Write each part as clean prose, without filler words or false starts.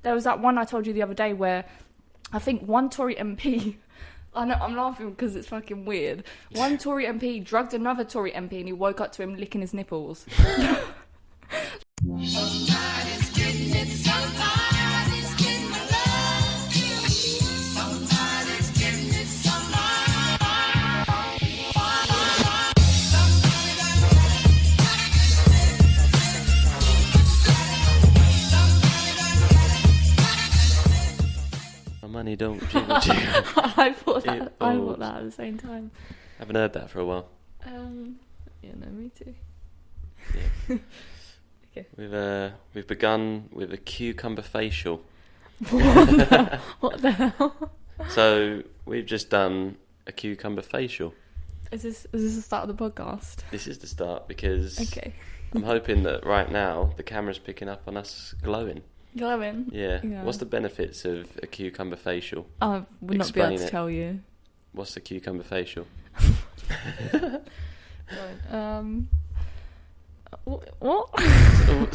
There was that one I told you the other day where I think one Tory MP, I know I'm laughing because it's fucking weird. One Tory MP drugged another Tory MP and he woke up to him licking his nipples. Somebody's getting it, somebody's getting my love. Somebody's getting it, My money don't jiggle jiggle. I thought that at the same time. Haven't heard that for a while. Yeah, no, me too. Yeah. Okay. We've begun with a cucumber facial. What the hell? So we've just done a cucumber facial. Is this the start of the podcast? This is the start because Okay. I'm hoping that right now the camera's picking up on us glowing. Glowing? Yeah. Yeah. What's the benefits of a cucumber facial? I would not be able Explain to it. tell you. What's the cucumber facial? What?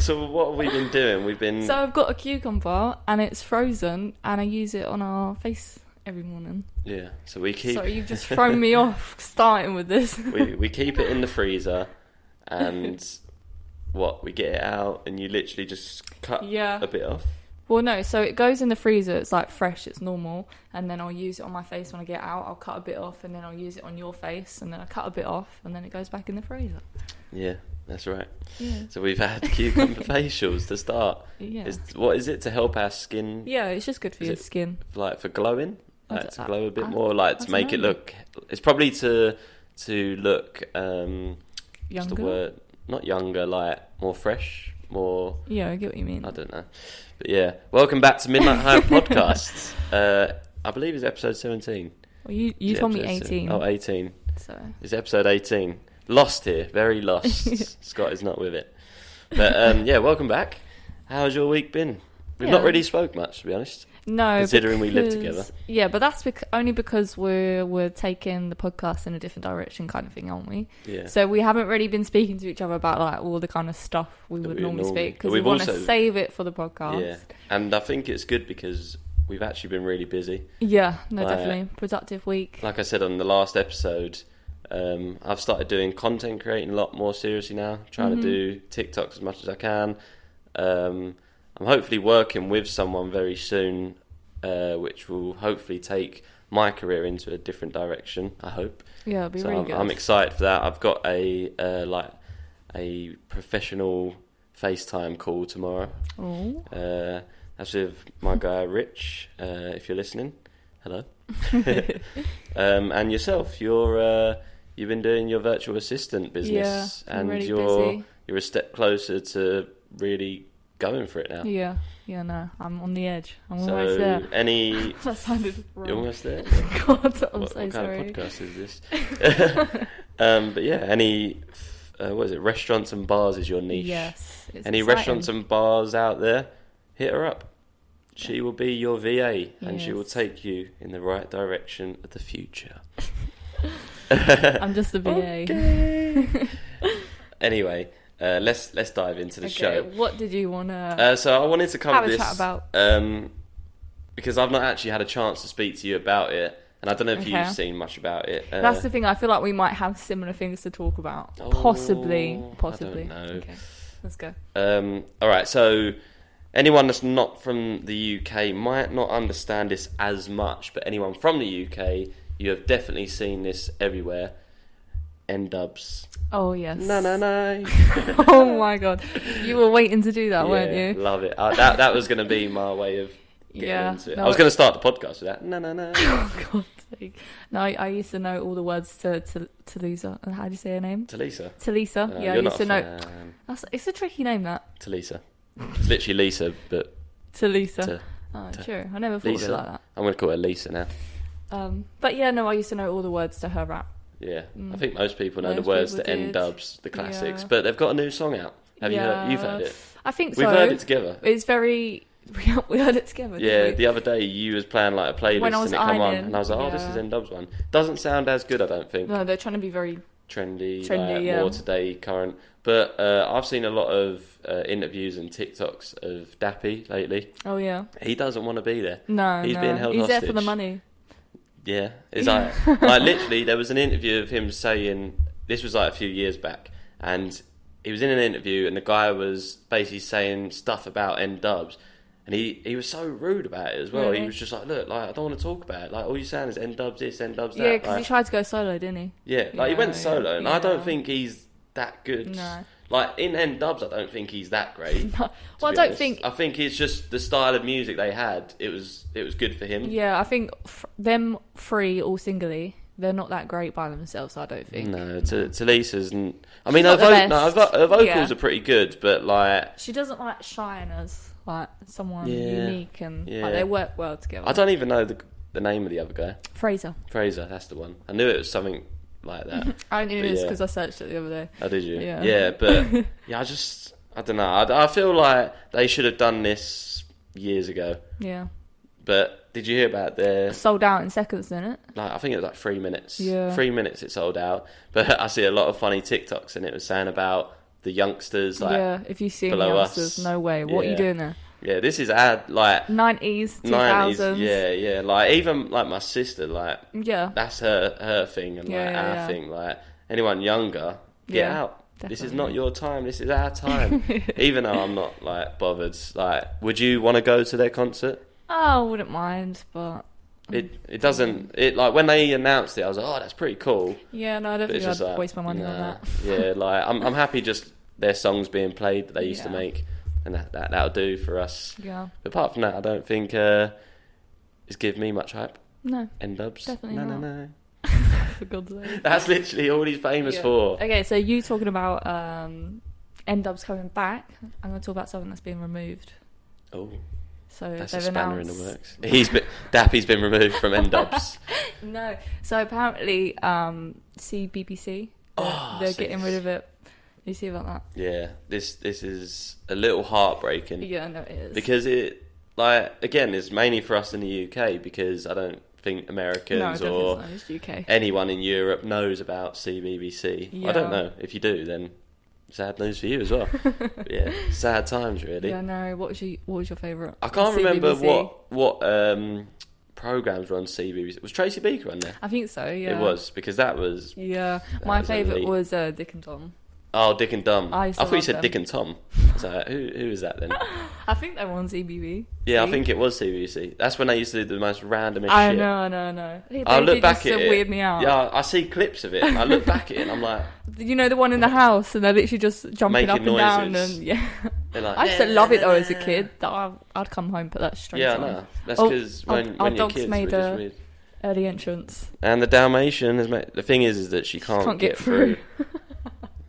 So what have we been doing? We've been... So I've got a cucumber and it's frozen and I use it on our face every morning. Yeah. So we keep... So you've just thrown me off starting with this. we keep it in the freezer and we get it out and you literally just cut a bit off. Well, no, so it goes in the freezer, it's like fresh, it's normal, and then I'll use it on my face when I get out, I'll cut a bit off, and then I'll use it on your face, and then I cut a bit off, and then it goes back in the freezer. Yeah, that's right. Yeah. So we've had cucumber facials to start. Yeah. What is it to help our skin? Yeah, it's just good for your skin. Like for glowing? Like to glow a bit more? Like to I make don't it know. look... It's probably to look... what's Younger? the word? Not younger, like more fresh, more... Yeah, I get what you mean. I don't know. But yeah, welcome back to Midnight High Podcast. I believe it's episode 17. Well, you Is it told me episode 18. Oh, 18. So. It's episode 18. Lost here, very lost. Scott is not with it. But yeah, welcome back. How's your week been? We've not really spoke much, to be honest. No, considering we live together. Yeah, but that's only because we're taking the podcast in a different direction, kind of thing, aren't we? Yeah. So we haven't really been speaking to each other about like all the kind of stuff we would normally speak because we want to save it for the podcast. Yeah, and I think it's good because we've actually been really busy. Yeah, no, definitely productive week. Like I said on the last episode, I've started doing content creating a lot more seriously now. Trying to do TikToks as much as I can. I'm hopefully working with someone very soon, which will hopefully take my career into a different direction, I hope. Yeah, it'll be really good. I'm excited for that. I've got a professional FaceTime call tomorrow. Oh. That's with my guy Rich, if you're listening. Hello. And yourself, you've been doing your virtual assistant business, I'm and really you're busy. a step closer to really going for it now. Yeah, no, I'm on the edge. I'm almost there. That sounded wrong. You're almost there? God, I'm what so kind sorry. of podcast is this? But yeah, what is it? Restaurants and bars is your niche. Yes. It's Any exciting. restaurants and bars out there, hit her up. She will be your VA and she will Yes. take you in the right direction of the future. I'm just a VA. Okay. Anyway, let's dive into the show. What did you want to So I wanted to cover have a this chat about? because I've not actually had a chance to speak to you about it, and I don't know if you've seen much about it. That's the thing. I feel like we might have similar things to talk about. Possibly. I don't know. Okay, let's go. All right, so anyone that's not from the UK might not understand this as much, but anyone from the UK, you have definitely seen this everywhere. N-dubs. Oh, yes. No. Oh, my God. You were waiting to do that, weren't you? Love it. That was going to be my way of getting into it. I was going to start the podcast with that. No. Oh, God's sake. No, I used to know all the words to Talisa. How do you say her name? Talisa. Talisa. Yeah, I used to know. It's a tricky name, that. Talisa. It's literally Lisa, but... Talisa. True. I never thought Lisa. of it like that. I'm going to call her Lisa now. But yeah, no, I used to know all the words to her rap. Yeah, I think most people know the Most words to people did. N-dubs, the classics, Yeah. but they've got a new song out. Have you heard? You've heard it? I think so. We've heard it together. It's very... We heard it together, Yeah, didn't we? the other day you was playing like a playlist When I and was it come on, ironing, and I was like, oh, this yeah. is N-dubs one. Doesn't sound as good, I don't think. No, they're trying to be very... Trendy, Trendy, like, yeah. more today, current. But I've seen a lot of interviews and TikToks of Dappy lately. Oh yeah. He doesn't want to be there. No, He's being held He's hostage. there for the money. Yeah, it's like literally there was an interview of him saying, this was like a few years back, and he was in an interview and the guy was basically saying stuff about N-dubs, and he was so rude about it as well. Really? He was just like, look, like I don't want to talk about it. Like all you're saying is N-dubs this, N-dubs that. Yeah, because like, he tried to go solo, didn't he? yeah, like he went solo, and I yeah. don't think he's that good. No. Like in N-dubs, I don't think he's that great. Well, to I be don't honest. think. I think it's just the style of music they had. It was good for him. Yeah, I think them three all singly, they're not that great by themselves. I don't think. No, Talisa's. I She's mean, not the best. her vocals Yeah. are pretty good, but like She doesn't like shine as like someone Yeah, unique, and yeah. like they work well together. I don't even know the name of the other guy. Fraser. Fraser, that's the one. I knew it was something like that. I knew But this yeah. because I searched it the other day. Oh, did you? Yeah. Yeah, but yeah, I don't know. I feel like they should have done this years ago. Yeah. But did you hear about their? Sold out in seconds, didn't it? Like, I think it was like 3 minutes. Yeah. 3 minutes it sold out. But I see a lot of funny TikToks, and it was saying about the youngsters, like, yeah. If you see below youngsters, us. no way. What are Yeah. you doing there? yeah, this is ad like 90s, 2000s. 90s. Yeah. Like even like my sister, like Yeah. that's her thing, and like Yeah, our thing. Like anyone younger, get Yeah, out. This is definitely. not your time. This is our time. Even though I'm not like bothered. Like, would you want to go to their concert? Oh, I wouldn't mind, but It doesn't. It like when they announced it, I was like, oh, that's pretty cool. yeah, no, I don't But it's think just I'd like, waste my money on nah. that. Yeah, like I'm happy just their songs being played that they used to Yeah. make, and that'll do for us. Yeah. But apart from that, I don't think it's give me much hype. No, N-dubs. Definitely no, not. no. for God's sake. That's literally all he's famous Yeah. for. Okay, so you talking about N-dubs coming back. I'm going to talk about something that's been removed. Oh, So that's a they've spanner in the announced... works. Dappy's been removed from N-dubs. No. So apparently, CBBC, they're getting rid of it. You see about that? Yeah, this is a little heartbreaking. Yeah, no, it is. Because it, like, again, it's mainly for us in the UK, because I don't think Americans or it's UK. anyone in Europe knows about CBBC. Yeah. I don't know. If you do, then sad news for you as well. But yeah, sad times, really. Yeah, no. What was your favourite? I can't remember CBBC? what programs were on CBBC. Was Tracy Beaker on there? I think so. Yeah. It was, because that was... Yeah, That my was favourite elite. was Dick and Tom. Oh, Dick and Dumb. I I used to thought you love said them. Dick and Tom. So who is that then? I think they were on CBB. Yeah, I think it was CBBC. That's when they used to do the most randomest I shit. know. I look back just at it. weird me out. Yeah, I see clips of it. And I look back at it and I'm like, You know the one in the house, and they're literally just jumping Making up and down, noises. and yeah. they're like I used to love it though as a kid. That I'd come home, put that straight yeah, on. no. That's Oh, because our when you're dogs kids, made we're just a- weird. Early entrance. And the Dalmatian has made... The thing is that she can't get through.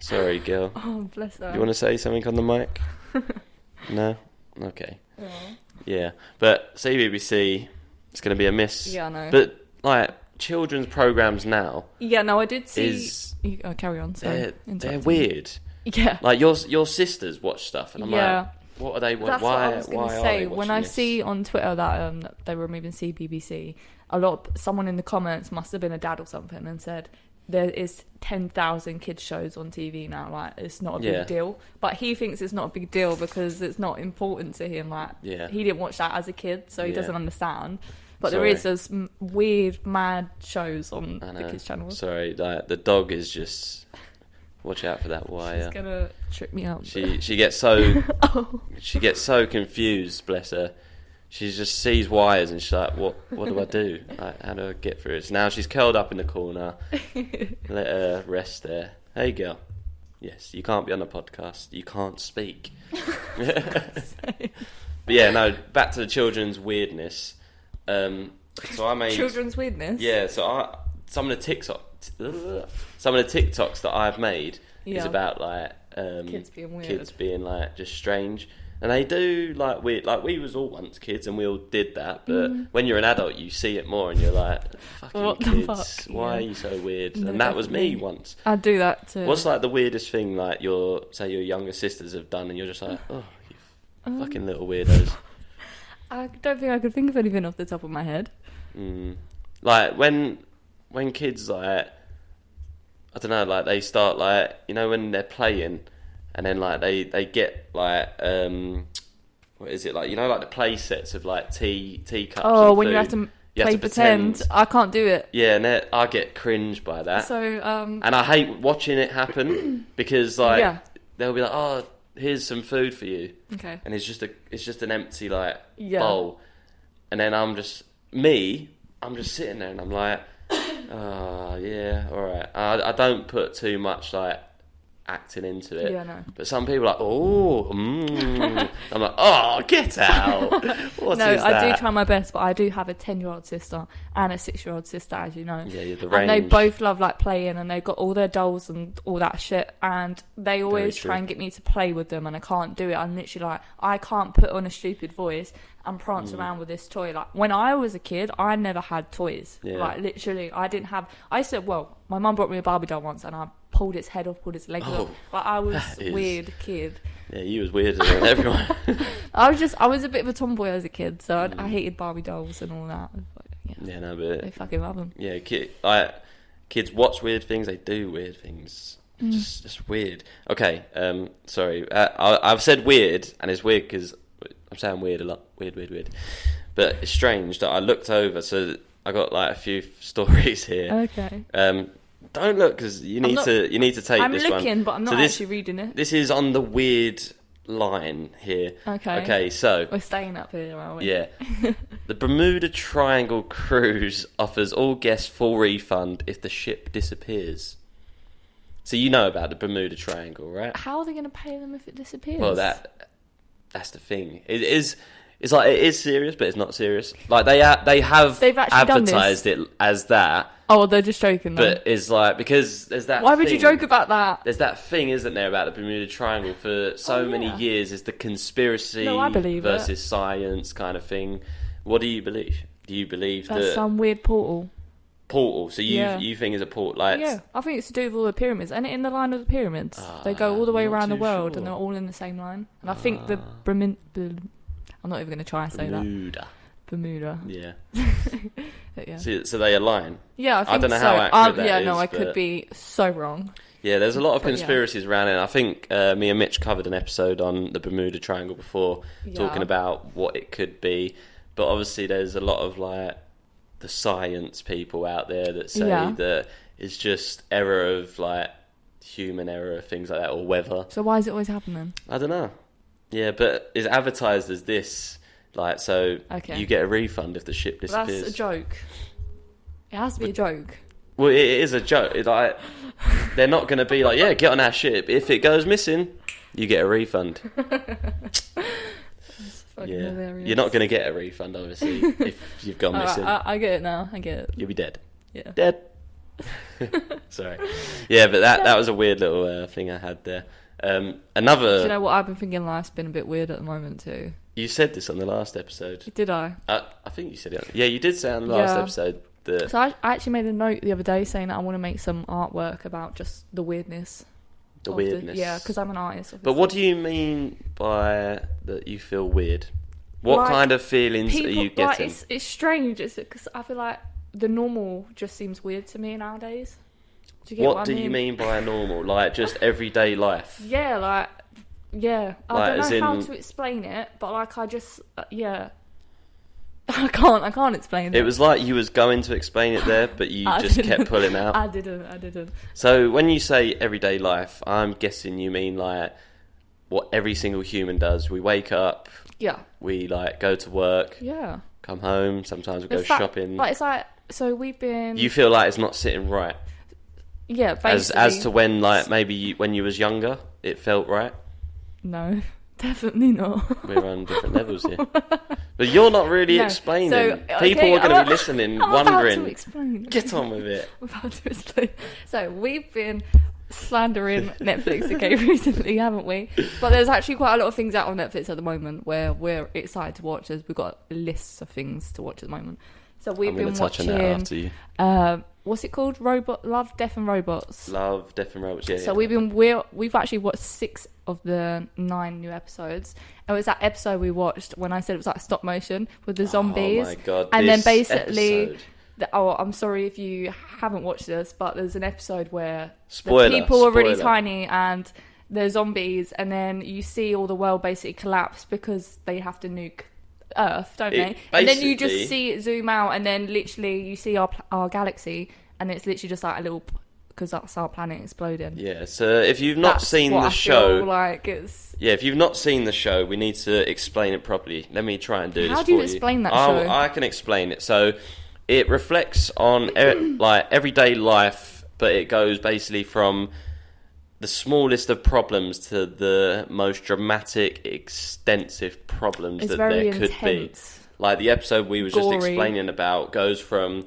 Sorry, girl. Oh, bless her. You want to say something on the mic? No? Okay. Yeah. But CBBC, it's going to be a miss. Yeah, I know. But, like, children's programmes now, Yeah, no, I did see. is... Carry on. Sorry. They're Interrupted. weird. Yeah. Like, your sisters watch stuff, and I'm Yeah. like, what are they... That's why, what I was going why to are say. they When watching I this? see on Twitter that they were removing CBBC, someone in the comments must have been a dad or something and said there is 10,000 kids shows on TV now. Like, it's not a big Yeah. deal. But he thinks it's not a big deal because it's not important to him. Like, Yeah. he didn't watch that as a kid, so he Yeah. doesn't understand. But Sorry. there is those weird, mad shows on I the know. kids' channel. Sorry, like, the dog is just... Watch out for that wire. She's gonna trip me out. She gets so Oh. she gets so confused, bless her. She just sees wires and she's like, what do I do? Like, how do I get through it? So now she's curled up in the corner. Let her rest there. Hey girl. Yes, you can't be on a podcast. You can't speak. But yeah, no, back to the children's weirdness. So I made Children's weirdness. yeah, so some of the TikToks that I've made is Yeah. about like Kids being weird. kids being like just strange, and they do like weird. Like we was all once kids, and we all did that. But when you're an adult, you see it more, and you're like, "Fucking Mm. What the kids, fuck? why Yeah. are you so weird?" No, and that was me definitely. once. I'd do that too. What's like the weirdest thing like your younger sisters have done, and you're just like, "Oh, you fucking little weirdos." I don't think I could think of anything off the top of my head. Like when kids like I don't know, like they start like when they're playing and then like they get like what is it, like, you know, like the play sets of like teacups. Oh, and when food. you have to You play pretend. I can't do it. Yeah, and I get cringe by that. So and I hate watching it happen because like they'll be like, oh, here's some food for you. Okay. And it's just an empty like Yeah. bowl. And then I'm just sitting there and I'm like, oh yeah, all right. I don't put too much like acting into it. Yeah, no. But some people are like, oh, I'm like, oh, get out. What No, is that? I do try my best, but I do have a 10-year-old sister and a 6-year-old sister, as you know. Yeah, you're the and they range. both love like playing, and they've got all their dolls and all that shit, and they always true. try and get me to play with them, and I can't do it. I'm literally like, I can't put on a stupid voice and prance around with this toy. Like, when I was a kid, I never had toys. Yeah. Like, literally, I said, well, my mum brought me a Barbie doll once, and I pulled its head off, pulled its legs off. Like, I was that is- weird kid. Yeah, you was weirder than everyone. I was a bit of a tomboy as a kid, so I hated Barbie dolls and all that. But, yeah, Yeah, no, I but fucking love them. yeah, kids watch weird things. They do weird things. Just weird. Okay, sorry. I've said weird, and it's weird because I'm saying weird a lot. Weird. But it's strange that I looked over, so I got like a few stories here. Okay. Don't look, because you need to take I'm this looking, one. but I'm not actually reading it. This is on the weird line here. Okay. Okay, so We're staying up here, aren't we? yeah, the Bermuda Triangle cruise offers all guests full refund if the ship disappears. So you know about the Bermuda Triangle, right? How are they going to pay them if it disappears? Well, that's the thing. It's like, it is serious, but it's not serious. Like they've actually advertised it as that. Oh, they're just joking. But it's like, because there's that. Why would you thing- joke about that? There's that thing, isn't there, about the Bermuda Triangle for so many yeah. years? Is the conspiracy No, I believe versus science kind of thing. What do you believe? Do you believe That's that some weird portal. portal? So Yeah. you think it's a portal? Like, Yeah, I think it's to do with all the pyramids. And in the line of the pyramids, they go all the way not around the too world, sure. and they're all in the same line. And I think the I'm not even going to try and say that. Bermuda. Yeah. But yeah. So they align. Yeah, I think don't know so. how accurate that yeah, is, no, I could but- be so wrong. Yeah, there's a lot of But yeah. conspiracies around it. I think me and Mitch covered an episode on the Bermuda Triangle before, Yeah. talking about what it could be. But obviously, there's a lot of like the science people out there that say that it's just error of like human error, things like that, or weather. So why is it always happening? I don't know. Yeah, but it's advertised as this, like, so Okay. you get a refund if the ship disappears. That's a joke. It has to be a joke. Well, it is a joke. It's like, they're not going to be like, yeah, get on our ship. If it goes missing, you get a refund. Fucking Yeah, hilarious. you're not going to get a refund, obviously, if you've gone Alright, missing. I get it now. I get it. You'll be dead. Yeah. Dead. Sorry. Yeah, but that was a weird little thing I had there. Another. Do you know what I've been thinking? Life's been a bit weird at the moment too. You said this on the last episode. Did I? I think you said it. Yeah, you did say it on the last Yeah. episode. That So I actually made a note the other day saying that I want to make some artwork about just the weirdness. the of weirdness. yeah, because I'm an artist. But Obviously. what do you mean by that you feel weird? What Like, kind of feelings are you like, getting? it's strange. It's because I feel like the normal just seems weird to me nowadays. Do you get what, What do I mean? you mean by normal? Like just everyday life? Yeah, like yeah. I Like, as don't know how in- to explain it, but like I just yeah. I can't explain it. It was like you was going to explain it there, but you I just didn't. kept pulling out. I didn't. So when you say everyday life, I'm guessing you mean like what every single human does. We wake up, Yeah. we like go to work, Yeah. come home, sometimes we go In fact, shopping. Like it's like so we've been. You feel like it's not sitting right. yeah, As basically. to when like maybe when you was younger, it felt right. No, definitely not. We're on different levels here. But you're not really No. explaining. So, People okay, are going to I'm- be listening, I'm wondering. about to explain. Get on with it. I'm about to explain. So we've been slandering Netflix again recently, haven't we? But there's actually quite a lot of things out on Netflix at the moment where we're excited to watch. As we've got lists of things to watch at the moment. So we've I'm been going to touch on watching. that after you. What's it called? Love, Death and Robots. Love, Death and Robots. Yeah. So yeah. we've actually watched 6 of the 9 new episodes. It was that episode we watched when I said it was like stop motion with the zombies. Oh my god! And then this basically, episode. I'm sorry if you haven't watched this, but there's an episode where Spoiler, the people are really spoiler. tiny and they're zombies, and then you see all the world basically collapse because they have to nuke Earth, don't they? And then you just see it zoom out, and then literally you see our galaxy, and it's literally just like a little, because that's our planet exploding. Yeah, so if you've not seen the show, like it's... yeah, if you've not seen the show, we need to explain it properly. Let me try and do this for you. How do you explain that show? I can explain it. So it reflects on like everyday life, but it goes basically from the smallest of problems to the most dramatic, extensive problems that there could be. Like the episode we was just explaining about goes from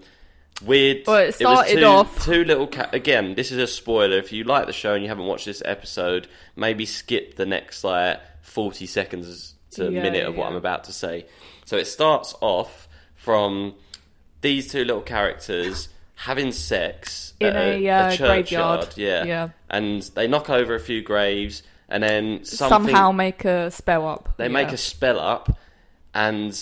weird. Well, it started off two little. Again, this is a spoiler. If you like the show and you haven't watched this episode, maybe skip the next like 40 seconds to a minute of what I'm about to say. So it starts off from these two little characters having sex in a churchyard, graveyard. Yeah, and they knock over a few graves, and then somehow make a spell up. They make a spell up, and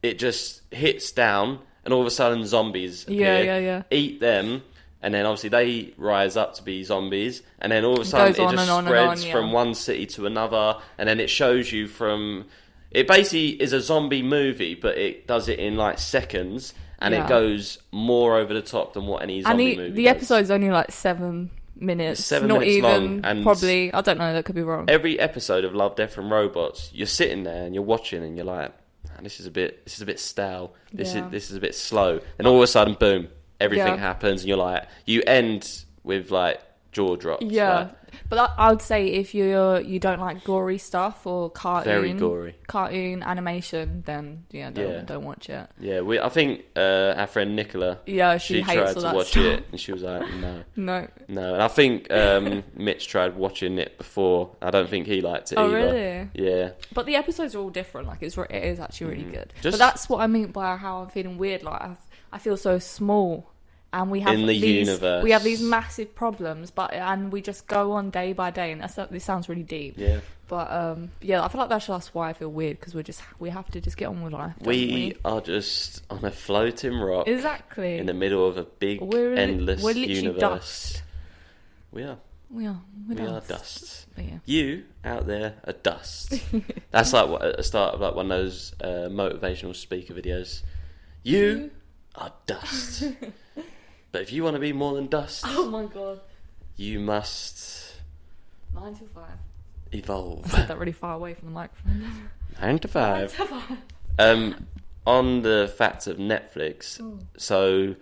it just hits down, and all of a sudden zombies appear, eat them, and then obviously they rise up to be zombies, and then all of a sudden it just spreads from one city to another, and then it shows you from... It basically is a zombie movie, but it does it in like seconds, and it goes more over the top than what any zombie movie the does. episode's only like 7 minutes. It's 7 not minutes even long, and probably, I don't know, that could be wrong. Every episode of Love, Death and Robots, you're sitting there and you're watching and you're like, man, this is a bit stale. This is a bit slow. And all of a sudden, boom, everything happens, and you're like, you end with like jaw drops. Yeah. Like, but I would say if you don't like gory stuff or very gory cartoon animation, then don't watch it. Yeah, I think our friend Nicola, she hates tried all to that watch stuff. it, and she was like, no. And I think Mitch tried watching it before. I don't think he liked it either. Really? Yeah. But the episodes are all different. Like it is actually really good. But that's what I mean by how I'm feeling weird. Like I feel so small. And we have in the universe. We have these massive problems, and we just go on day by day. And this sounds really deep. Yeah. But I feel like that's why I feel weird, because we have to just get on with life. We are just on a floating rock. Exactly. In the middle of a big, endless we're literally universe. Dust. We are. We are dust. Yeah. You out there are dust. That's like at the start of like one of those motivational speaker videos. You are dust. But if you want to be more than dust, oh my god, you must 9 to 5 evolve. I said that really far away from the microphone. 9 to 5. On the fact of Netflix, so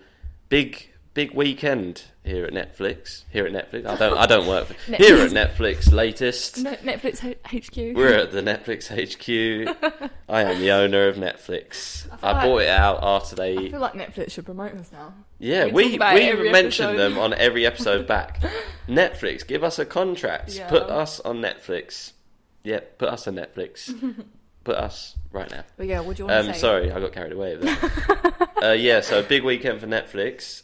big weekend here at Netflix. I don't work for here at Netflix. Latest Netflix HQ. We're at the Netflix HQ. I am the owner of Netflix. I bought it out after they. I feel like Netflix should promote us now. Yeah, we mention them on every episode back. Netflix, give us a contract. Yeah. Put us on Netflix. Yeah, put us on Netflix. Put us right now. But yeah, what do you want to say? Sorry, I got carried away with that. So a big weekend for Netflix.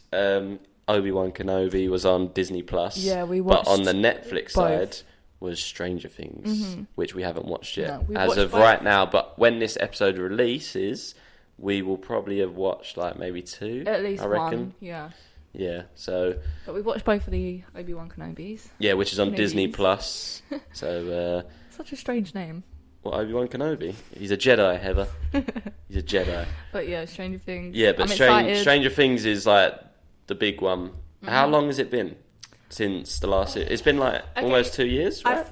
Obi-Wan Kenobi was on Disney Plus. Yeah, we watched. But on the Netflix side was Stranger Things, which we haven't watched yet as of right now. But when this episode releases, we will probably have watched like maybe 2. At least I reckon. one. Yeah. Yeah. So. But we watched both of the Obi-Wan Kenobis. Yeah, which is on Disney Plus. So. Such a strange name. What, Obi-Wan Kenobi? He's a Jedi, Heather. He's a Jedi. But yeah, Stranger Things. Yeah, but Stranger Things is like the big one. How long has it been since the last series? It's been like almost 2 years, right?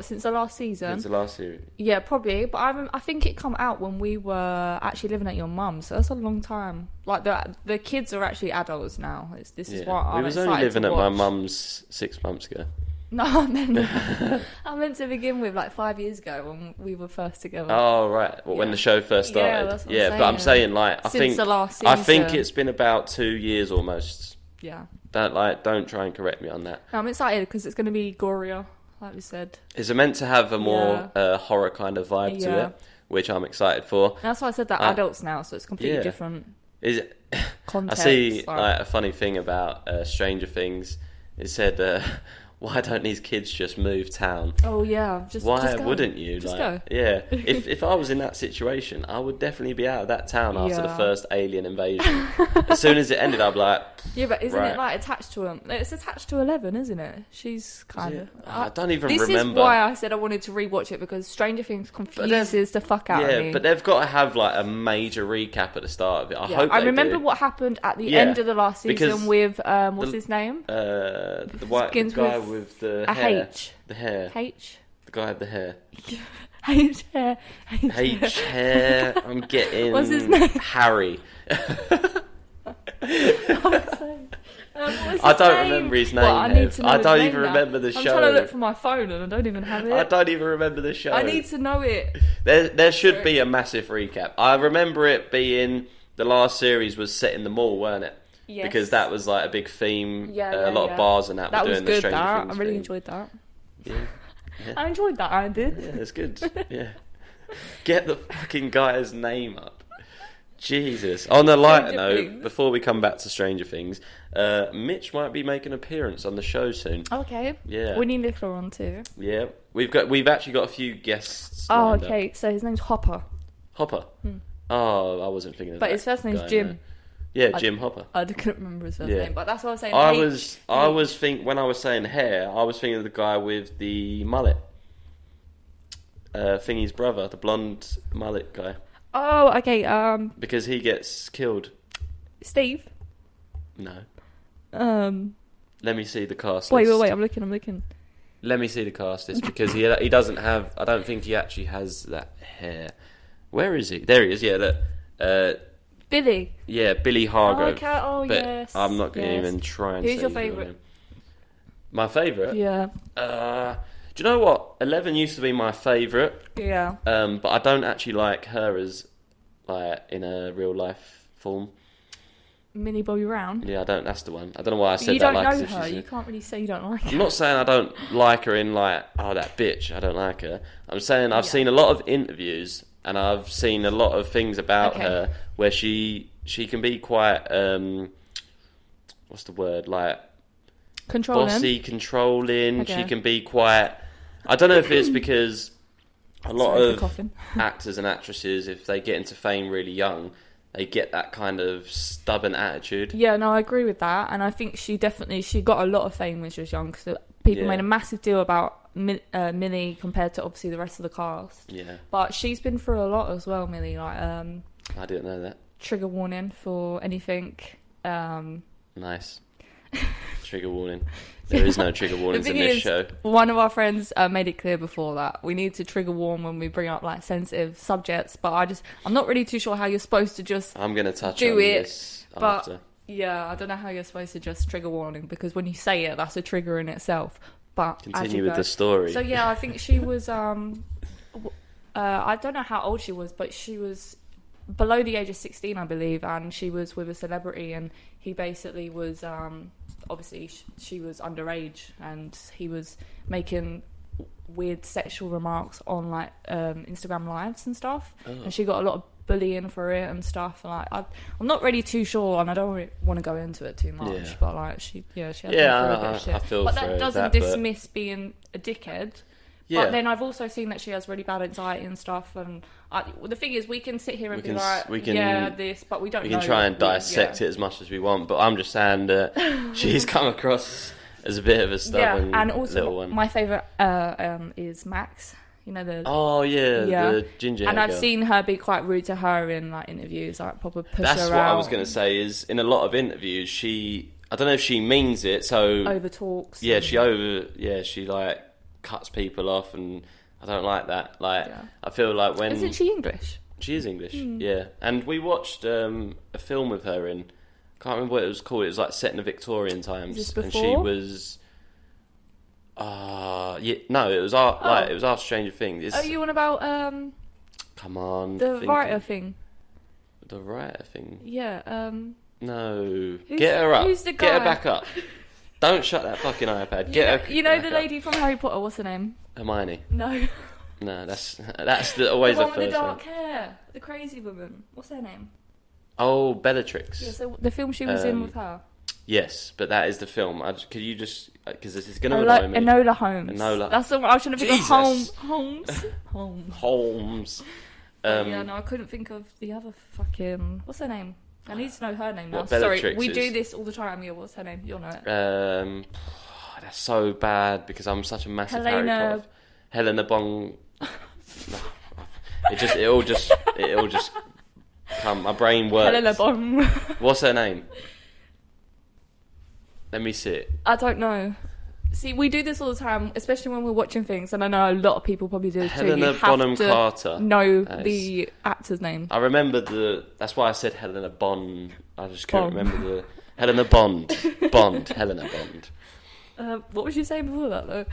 Since the last season? Since the last series. Yeah, probably. But I think it come out when we were actually living at your mum's, so that's a long time. Like the kids are actually adults now. This is why I'm excited to watch. We was only living at my mum's 6 months ago. No, I meant to begin with like 5 years ago when we were first together. Oh right, when the show first started. Yeah, that's what I'm saying. But I'm saying like Since the last I season. think it's been about 2 years almost. Yeah. Don't try and correct me on that. No, I'm excited because it's going to be gorier, like we said. It's meant to have a more horror kind of vibe to it, which I'm excited for. And that's why I said that adults now, so it's completely different. Is it? Context, I see like a funny thing about Stranger Things. It said why don't these kids just move town? Oh yeah, Why just go. wouldn't you? Just like, go. yeah. If I was in that situation, I would definitely be out of that town after the Yeah. first alien invasion. As soon as it ended, I'd be like, Yeah, but isn't Right. it like attached to him? It's attached to 11, isn't it? She's kind of. I don't even This remember. is why I said I wanted to rewatch it, because Stranger Things confuses the fuck out of Yeah, me. but they've got to have like a major recap at the start of it. I Yeah, hope I they remember do. what happened at the Yeah, end of the last because season with what's his name? The white Begins guy with with the A hair. H. The hair. H. The guy with the hair. H hair. H hair. I'm getting. What's his name? Harry. I I don't remember his name. I need to know I his don't name even now. remember the I'm show. trying to look for my phone and I don't even have it. I don't even remember the show. I need to know it. There should be a massive recap. I remember it being the last series was set in the mall, weren't it? Yes. Because that was like a big theme. Yeah, a lot of bars and that That were was doing the good. Stranger That Things I really theme. enjoyed that. Yeah. I enjoyed that. I did. Yeah, it's good. Yeah. Get the fucking guy's name up. Jesus. On a lighter Stranger note, Things. before we come back to Stranger Things, Mitch might be making an appearance on the show soon. Okay. Yeah. We need Nicola on too. Yeah. We've actually got a few guests. Oh, lined up. okay. So his name's Hopper, Hopper. Oh, I wasn't thinking of but that. his first name's guy, Jim. no. Yeah, Jim Hopper. I couldn't remember his first Yeah. name, but that's what I was saying. I H. was when I was saying hair, I was thinking of the guy with the mullet. Thingy's brother, the blonde mullet guy, Oh, okay. because he gets killed. Steve. No, Um. let me see the cast. Wait. list. I'm looking. Let me see the cast list because he doesn't have. I don't think he actually has that hair. Where is he? There he is. Yeah, look. Billy. Yeah, Billy Hargrove. okay. Oh, but yes. I'm not going to yes. even try and. Who's say your his real favourite? name. My favourite. Yeah. Do you know what? 11 used to be my favourite, Yeah. but I don't actually like her as like in a real life form. Minnie Bobby Brown. Yeah, I don't. That's the one. I don't know why I said You that. don't Like, know as if her. she's You can't really say you don't like her. I'm not saying I don't like her in like, oh, that bitch. I don't like her. I'm saying I've Yeah. seen a lot of interviews and I've seen a lot of things about Okay. her where she can be quite what's the word, like Controlling. bossy, controlling. Okay. She can be quite. I don't know if it's because a lot Sorry for of coughing. actors and actresses, if they get into fame really young, they get that kind of stubborn attitude. Yeah, no, I agree with that, and I think she got a lot of fame when she was young, because people Yeah. made a massive deal about Millie compared to obviously the rest of the cast. Yeah, But she's been through a lot as well, Millie. Like I didn't know that. trigger warning for anything. Nice. Trigger warning. There is no trigger warnings in thing this is, show. One of our friends made it clear before that we need to trigger warn when we bring up like sensitive subjects. But I'm not really too sure how you're supposed to just I'm going to touch do on it, this but after. yeah, I don't know how you're supposed to just trigger warning, because when you say it, that's a trigger in itself. But as Continue you with go- the story. So yeah, I think she was. I don't know how old she was, but she was below the age of 16, I believe, and she was with a celebrity, and he basically was. Obviously, she was underage, and he was making weird sexual remarks on like Instagram lives and stuff, and she got a lot of bullying for it and stuff. And like, I'm not really too sure, and I don't really want to go into it too much. Yeah. But like, she has been Yeah, through a bit of shit. I feel but for that doesn't that, but- dismiss being a dickhead. Yeah. But then I've also seen that she has really bad anxiety and stuff. And the thing is, we can sit here and We be can like, we can- yeah, this, but we don't We know. can try and Yeah. dissect it as much as we want, but I'm just saying that she's come across as a bit of a stubborn and little also one. my favourite is Max. You know, the Oh yeah, Yeah. the ginger and hair I've girl. seen her be quite rude to her in like interviews, like proper push That's her what out. I was going to say. Is in a lot of interviews, I don't know if she means it. So over talks. yeah, she like cuts people off, and I don't like that. Like Yeah. I feel like when Isn't she English? she is English, yeah. And we watched a film with her in. Can't remember what it was called. It was like set in the Victorian times, Is this and she before? was. Yeah, no, it was our like it was our Stranger Things. It's, Oh, you on about come on, the think writer of- thing? the writer thing. Yeah. No, get her up. who's the Get her guy? back up. Don't shut that fucking iPad. Get her. You know back the up. lady from Harry Potter. What's her name? Hermione. No. No, that's always the the one with the first dark one. hair, the crazy woman. What's her name? Oh, Bellatrix. Yeah, so the film she was in Um, with her. Yes, but that is the film. Could you just... Because this is going to annoy me. Enola Holmes. Enola. That's the one I was trying to think of. Jesus. Holmes. Holmes. Yeah, no, I couldn't think of the other fucking... What's her name? I need to know her name now. What Sorry, Bellatrix we is? do this all the time. Yeah, what's her name? You'll know it. That's so bad because I'm such a massive Harry Helena- Potter. Helena Bong. No, it'll just come. My brain works. Helena Bonham. What's her name? Let me see it. I don't know. See, we do this all the time, especially when we're watching things, and I know a lot of people probably do this too. Helena You have Bonham to Carter. know That is- the actor's name. I remember that's why I said Helena Bond. I just couldn't Bond. remember the Helena Bond. Helena Bond. What was you saying before that, though?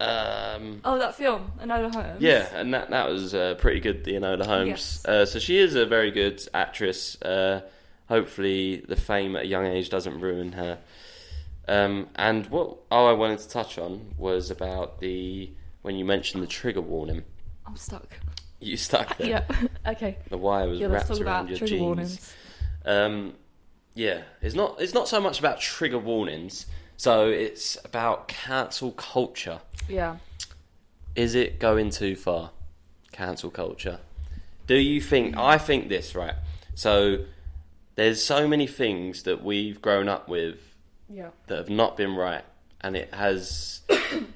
Oh, that film, Enola Holmes. Yeah, and that was pretty good, the Enola Holmes. Yes. So she is a very good actress. Hopefully the fame at a young age doesn't ruin her. And what I wanted to touch on was about when you mentioned the trigger warning. I'm stuck. You stuck there. Yeah, okay. The wire was Yeah, let's wrapped talk around about your trigger jeans. warnings. Yeah, it's not so much about trigger warnings. So it's about cancel culture. Yeah. Is it going too far? Cancel culture. Do you think... I think this, right? So there's so many things that we've grown up with Yeah. that have not been right, and it has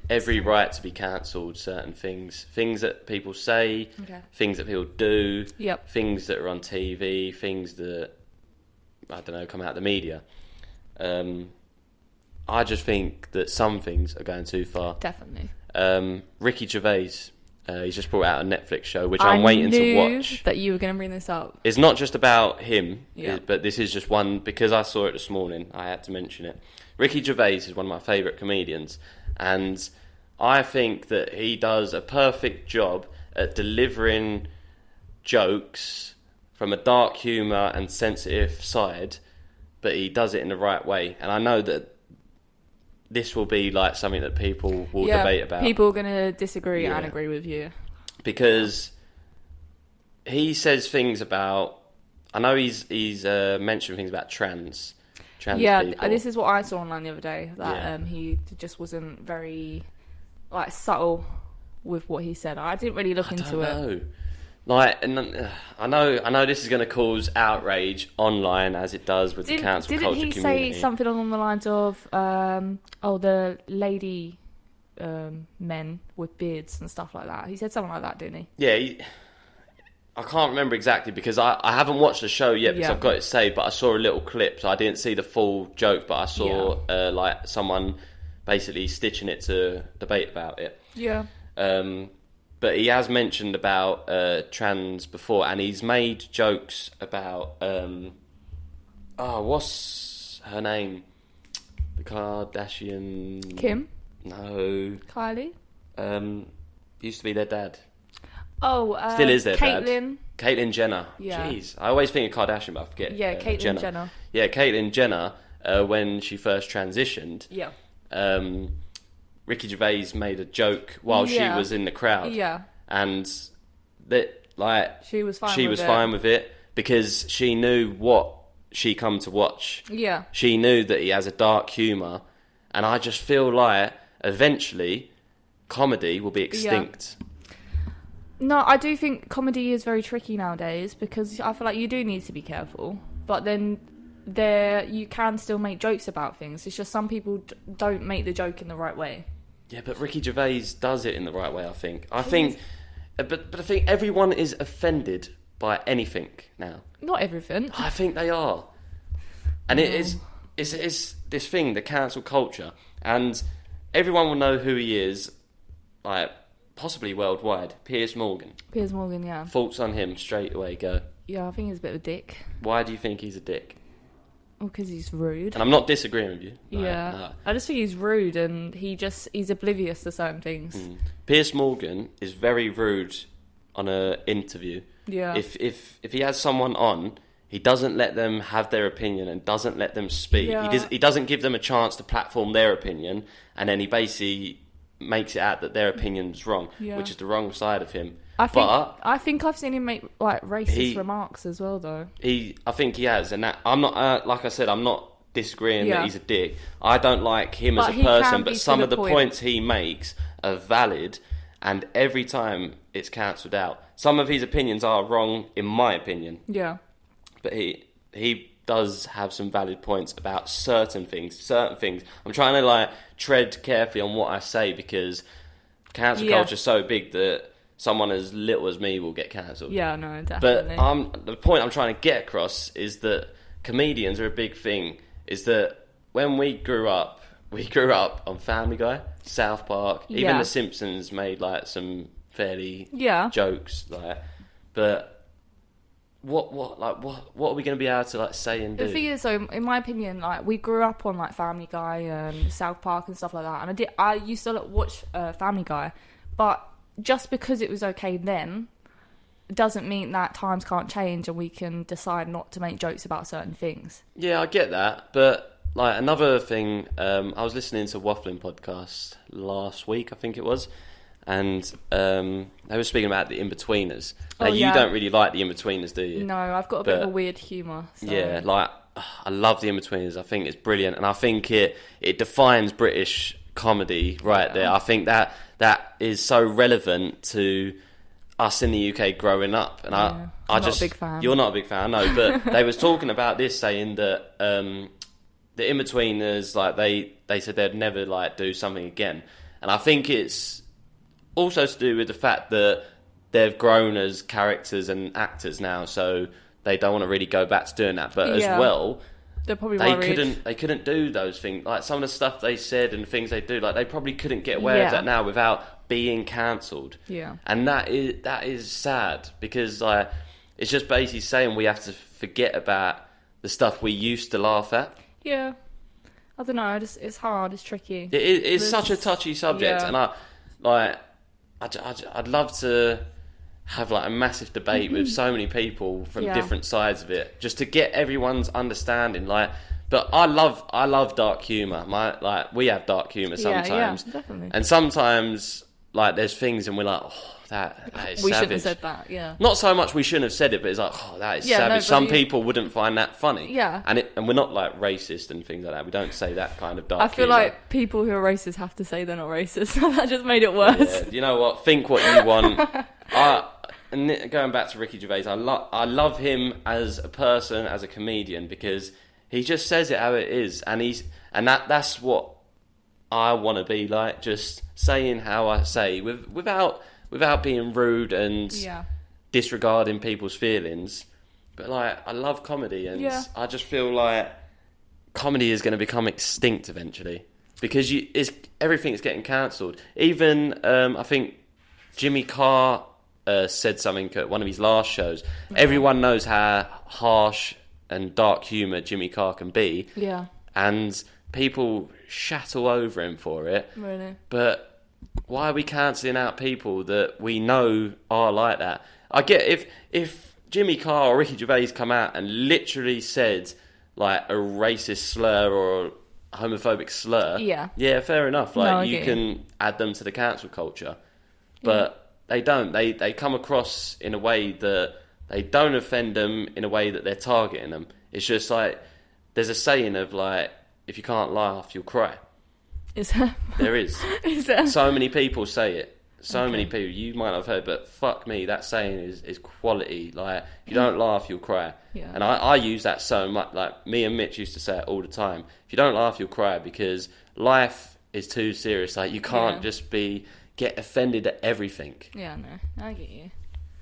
every right to be cancelled. Certain things that people say, Okay. things that people do, Yep. things that are on TV, things that, I don't know, come out of the media. I just think that some things are going too far. Definitely. Ricky Gervais, he's just brought out a Netflix show, which I'm waiting to watch. That you were going to bring this up. It's not just about him, Yeah. but this is just one, because I saw it this morning, I had to mention it. Ricky Gervais is one of my favourite comedians, and I think that he does a perfect job at delivering jokes from a dark humour and sensitive side, but he does it in the right way. And I know that this will be like something that people will debate about. People are going to disagree Yeah. and agree with you. Because he says things about... I know he's mentioned things about trans Yeah, people. this is what I saw online the other day. That Yeah. he just wasn't very subtle with what he said. I didn't really look into it. know. Like, and I know this is going to cause outrage online, as it does with the cancel culture Didn't he community. say something along the lines of, the lady men with beards and stuff like that? He said something like that, didn't he? Yeah, I can't remember exactly because I haven't watched the show yet because Yeah. I've got it saved, but I saw a little clip, so I didn't see the full joke, but I saw like someone basically stitching it to debate about it. Yeah. But he has mentioned about trans before, and he's made jokes about what's her name? The Kardashian... Kim? No. Kylie? Used to be their dad. Oh, Still is their dad. Caitlyn. Caitlyn Jenner. Yeah. Jeez. I always think of Kardashian, but I forget. Yeah, Caitlyn Jenner. Yeah, Caitlyn Jenner, when she first transitioned, Yeah. Ricky Gervais made a joke while she Yeah. was in the crowd. Yeah. And that, like, She was fine she with was it. fine with it because she knew what she come to watch. Yeah. She knew that he has a dark humour, and I just feel like eventually comedy will be extinct. No, I do think comedy is very tricky nowadays because I feel like you do need to be careful. But then you can still make jokes about things. It's just some people don't make the joke in the right way. Yeah, but Ricky Gervais does it in the right way, I think. I think everyone is offended by anything now. Not everything. I think they are. And it's this thing, the cancel culture, and everyone will know who he is, like, possibly worldwide. Piers Morgan. Piers Morgan, yeah. Thoughts on him straight away, go. Yeah, I think he's a bit of a dick. Why do you think he's a dick? Well, because he's rude. And I'm not disagreeing with you. Like, Yeah. no. I just think he's rude and he's oblivious to certain things. Piers Morgan is very rude on an interview. Yeah. If he has someone on, he doesn't let them have their opinion and doesn't let them speak. Yeah. He doesn't give them a chance to platform their opinion, and then he basically makes it out that their opinion's wrong, Yeah. which is the wrong side of him. I think I've seen him make like racist He- remarks as well, though. I think he has, and that I'm not like I said, I'm not disagreeing Yeah. that he's a dick. I don't like him But as a he can person, be but to some the of the point. points he makes are valid, and every time it's cancelled out. Some of his opinions are wrong, in my opinion, Yeah. but he does have some valid points about certain things. I'm trying to like tread carefully on what I say, because cancel Yeah. culture is so big that someone as little as me will get cancelled. Yeah, no, But definitely. the point I'm trying to get across is that comedians are a big thing. Is that when we grew up on Family Guy, South Park, even Yeah. The Simpsons made like some fairly Yeah. jokes, like. But what are we going to be able to like say and do? The thing is, so in my opinion, like we grew up on like Family Guy and South Park and stuff like that, and I used to like, watch Family Guy, but just because it was okay then doesn't mean that times can't change and we can decide not to make jokes about certain things. Yeah, I get that, but like another thing, I was listening to Waffling podcast last week, I think it was, and they were speaking about the in-betweeners. Now, Oh, yeah. you don't really like the in-betweeners, do you? No, I've got a bit of But- a weird humour. So. Yeah, like I love the in-betweeners. I think it's brilliant, and I think it defines British comedy right Yeah. there. I think that is so relevant to us in the UK growing up, and Yeah. I I'm not a just big fan. You're not a big fan, no. But they was talking about this, saying that the in-betweeners, like they said they'd never like do something again, and I think it's also to do with the fact that they've grown as characters and actors now, so they don't want to really go back to doing that. But Yeah. as well, They're probably they worried. couldn't do those things, like some of the stuff they said and things they do, like they probably couldn't get away with Yeah. that now without being cancelled. Yeah. And that is sad, because like it's just basically saying we have to forget about the stuff we used to laugh at. Yeah. I don't know. It's hard. It's tricky. It's This- such a touchy subject, yeah. and I'd love to have like a massive debate with so many people from Yeah. different sides of it, just to get everyone's understanding. Like, but I love dark humor. We have dark humor Yeah, sometimes, yeah, definitely. and sometimes like there's things and we're like, oh, that is We savage. shouldn't have said that. Yeah. Not so much we shouldn't have said it, but it's like, oh, that is Yeah, no, savage. but Some you- people wouldn't find that funny. Yeah. And we're not like racist and things like that. We don't say that kind of dark I feel humour. like people who are racist have to say they're not racist. That just made it worse. Yeah, you know what? Think what you want. And going back to Ricky Gervais, I love him as a person, as a comedian, because he just says it how it is, and that's what I want to be like, just saying how I say, without being rude and Yeah. disregarding people's feelings. But like, I love comedy, and Yeah. I just feel like comedy is going to become extinct eventually, because everything's getting cancelled. Even I think Jimmy Carr said something at one of his last shows. Everyone knows how harsh and dark humour Jimmy Carr can be, Yeah. and people shat all over him for it. Really. But why are we cancelling out people that we know are like that? I get if Jimmy Carr or Ricky Gervais come out and literally said like a racist slur or a homophobic slur, Yeah. fair enough. No, Like I you get can add them to the cancel culture, but they don't. They come across in a way that they don't offend them in a way that they're targeting them. It's just like there's a saying of like, if you can't laugh, you'll cry. Is There is. is that? So many people say it. So Okay. many people. You might not have heard, but fuck me, that saying is quality. Like, if you don't laugh, you'll cry. Yeah. And I use that so much. Like, me and Mitch used to say it all the time. If you don't laugh, you'll cry, because life is too serious. Like, you can't Yeah. just get offended at everything. Yeah, no, I get you.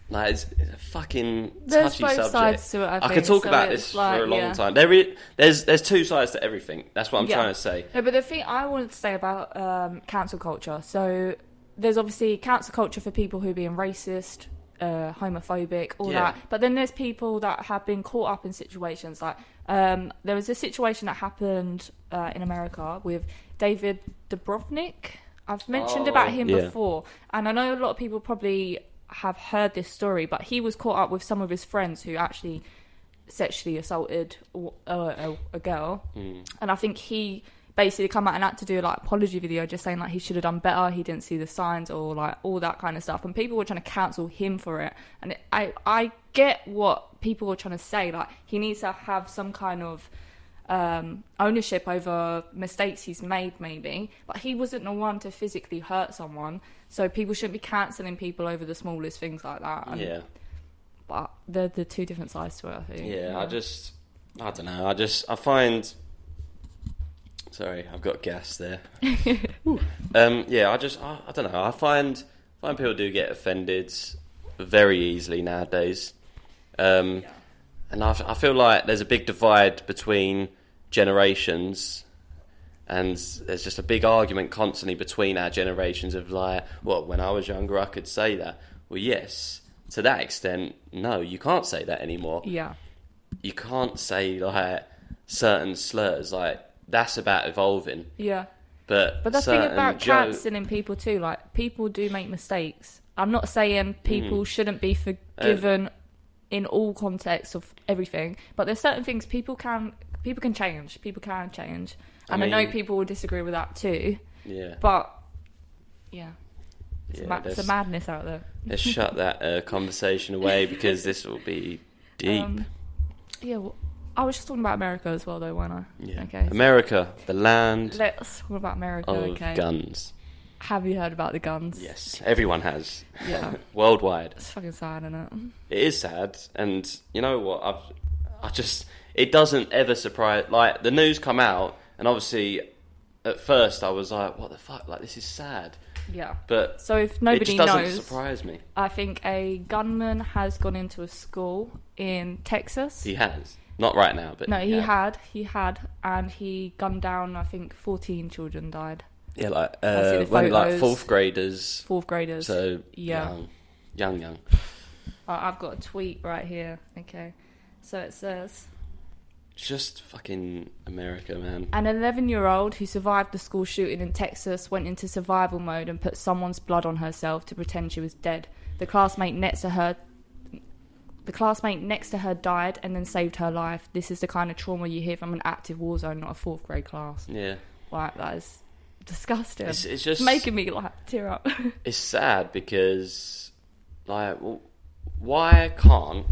Like, it's a fucking There's touchy both subject. sides to it, I could think, talk so about it's this like, for a long yeah. time. There's two sides to everything. That's what I'm Yeah. trying to say. No, but the thing I wanted to say about cancel culture, so there's obviously cancel culture for people who are being racist, homophobic, all Yeah. that. But then there's people that have been caught up in situations like there was a situation that happened in America with David Dubrovnik. I've mentioned about him yeah. before, and I know a lot of people probably have heard this story, but he was caught up with some of his friends who actually sexually assaulted a girl, and I think he basically come out and had to do like apology video, just saying like he should have done better, he didn't see the signs, or like all that kind of stuff, and people were trying to cancel him for it. And I get what people were trying to say, like he needs to have some kind of ownership over mistakes he's made, maybe, but he wasn't the one to physically hurt someone, so people shouldn't be cancelling people over the smallest things like that. And, but they're the two different sides to it, I think. I don't know. I find. Sorry, I've got gas there. I don't know. I find people do get offended very easily nowadays. And I feel like there's a big divide between generations, and there's just a big argument constantly between our generations of like, well, when I was younger I could say that. Well, yes, to that extent, no, you can't say that anymore. Yeah. You can't say like certain slurs, like that's about evolving. Yeah. But the thing about cancelling people too, like, people do make mistakes. I'm not saying people shouldn't be forgiven in all contexts of everything, but there's certain things people can change. People can change. And I know people will disagree with that too. Yeah. But, yeah. It's a madness out there. Let's shut that conversation away, because this will be deep. Well, I was just talking about America as well, though, weren't I? Yeah. Okay. America, the land. Let's talk about America. Of guns. Have you heard about the guns? Yes, everyone has. Yeah. Worldwide. It's fucking sad, isn't it? It is sad, and you know what? It doesn't ever surprise. Like, the news come out, and obviously, at first I was like, "What the fuck? Like, this is sad." Yeah. But so if nobody it just doesn't knows, surprise me. I think a gunman has gone into a school in Texas. He has. Not right now, but no, he had, and he gunned down. I think 14 children died. Yeah, like fourth graders. Fourth graders. So yeah, young. I've got a tweet right here. Okay, so it says, just fucking America, man. An 11-year-old who survived the school shooting in Texas went into survival mode and put someone's blood on herself to pretend she was dead. The classmate next to her died and then saved her life. This is the kind of trauma you hear from an active war zone, not a fourth grade class. Yeah. Like, that is disgusting. It's just making me like tear up. It's sad because, like, well, why can't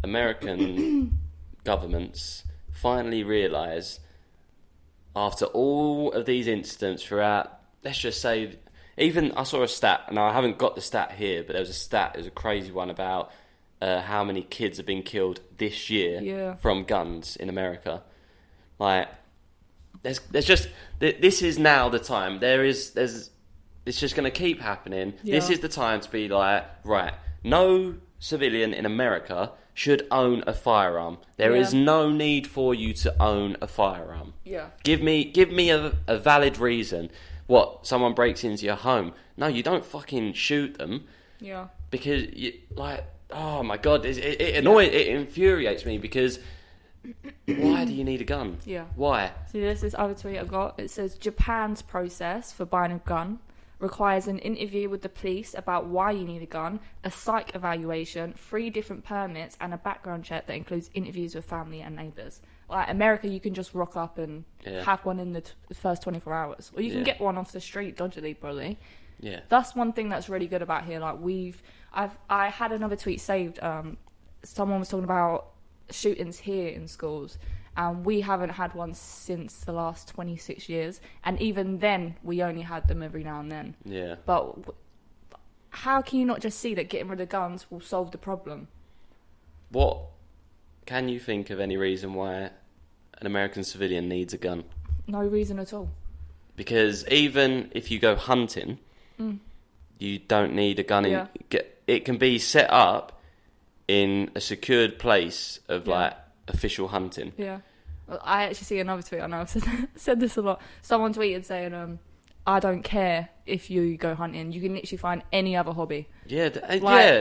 American governments finally realise, after all of these incidents throughout, let's just say, even I saw a stat, and I haven't got the stat here, but there was a stat, it was a crazy one about how many kids have been killed this year from guns in America. Like, there's just, this is now the time. It's just going to keep happening. Yeah. This is the time to be like, right, no civilian in America should own a firearm. There is no need for you to own a firearm. Yeah. Give me a valid reason. What, someone breaks into your home? No, you don't fucking shoot them. Yeah. Because, oh my God, it infuriates me, because why do you need a gun? Yeah. Why? See, there's this other tweet I got. It says, Japan's process for buying a gun requires an interview with the police about why you need a gun, a psych evaluation, 3 different permits, and a background check that includes interviews with family and neighbours. Like, America, you can just rock up and have one in the first 24 hours. Or you can get one off the street dodgily, probably. Yeah. That's one thing that's really good about here. Like, I had another tweet saved. Someone was talking about shootings here in schools, and we haven't had one since the last 26 years, and even then we only had them every now and then. Yeah. But how can you not just see that getting rid of guns will solve the problem? What can you think of any reason why an American civilian needs a gun? No reason at all. Because even if you go hunting, you don't need a gun. It can be set up in a secured place of like official hunting. Yeah. Well, I actually see another tweet. I know I've said this a lot. Someone tweeted saying, I don't care if you go hunting. You can literally find any other hobby. Yeah,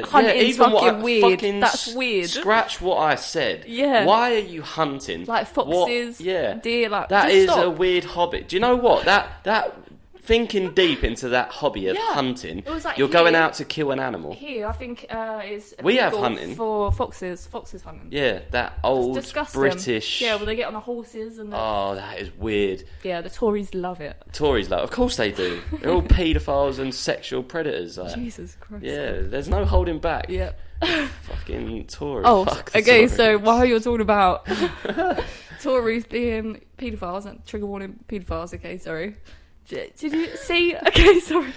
hunting's even fucking weird. That's weird. Scratch what I said. Yeah. Why are you hunting? Like foxes, deer. Like, that just is stop. a weird hobby. Do you know what? That thinking deep into that hobby of hunting, it was like, you're going out to kill an animal. Here, I think is we have hunting for foxes. Foxes hunting. Yeah, that old British. Yeah, well, they get on the horses and. That is weird. Yeah, the Tories love it. Of course they do. They're all paedophiles and sexual predators. Like. Jesus Christ. Yeah, there's no holding back. Yeah. Fucking Tories. Oh, okay. Tories. So while you're talking about Tories being paedophiles, and trigger warning paedophiles, okay, sorry. Did you see? Okay, sorry.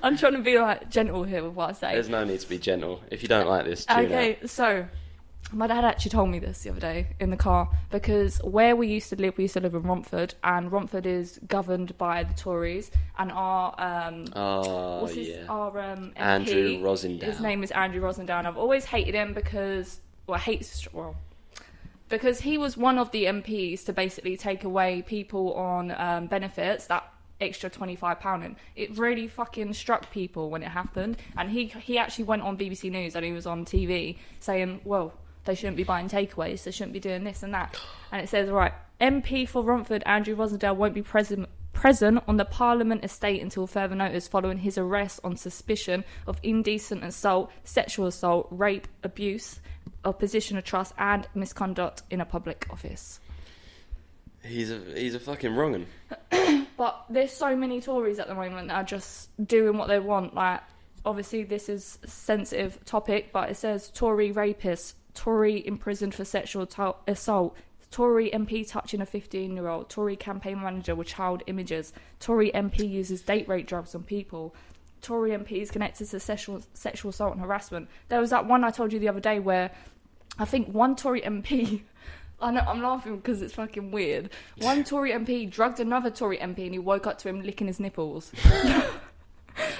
I'm trying to be like gentle here with what I say. There's no need to be gentle. If you don't like this, tune Okay, out. so my dad actually told me this the other day in the car, because where we used to live in Romford, and Romford is governed by the Tories, and our Our MP, Andrew Rosendown. His name is Andrew Rosendown. I've always hated him because he was one of the MPs to basically take away people on benefits, that extra £25, and it really fucking struck people when it happened. And he actually went on BBC News, and he was on TV saying, well, they shouldn't be buying takeaways, they shouldn't be doing this and that. And it says, right, MP for Romford Andrew Rosendale won't be present on the Parliament estate until further notice, following his arrest on suspicion of indecent assault, sexual assault, rape, abuse of position of trust, and misconduct in a public office. He's a fucking wrong'un. But there's so many Tories at the moment that are just doing what they want. Like, obviously this is a sensitive topic, but it says Tory rapist, Tory imprisoned for sexual assault, Tory MP touching a 15-year-old, Tory campaign manager with child images, Tory MP uses date rape drugs on people, Tory MP is connected to sexual assault and harassment. There was that one I told you the other day where I think one Tory MP... I know, I'm laughing because it's fucking weird. One Tory MP drugged another Tory MP, and he woke up to him licking his nipples.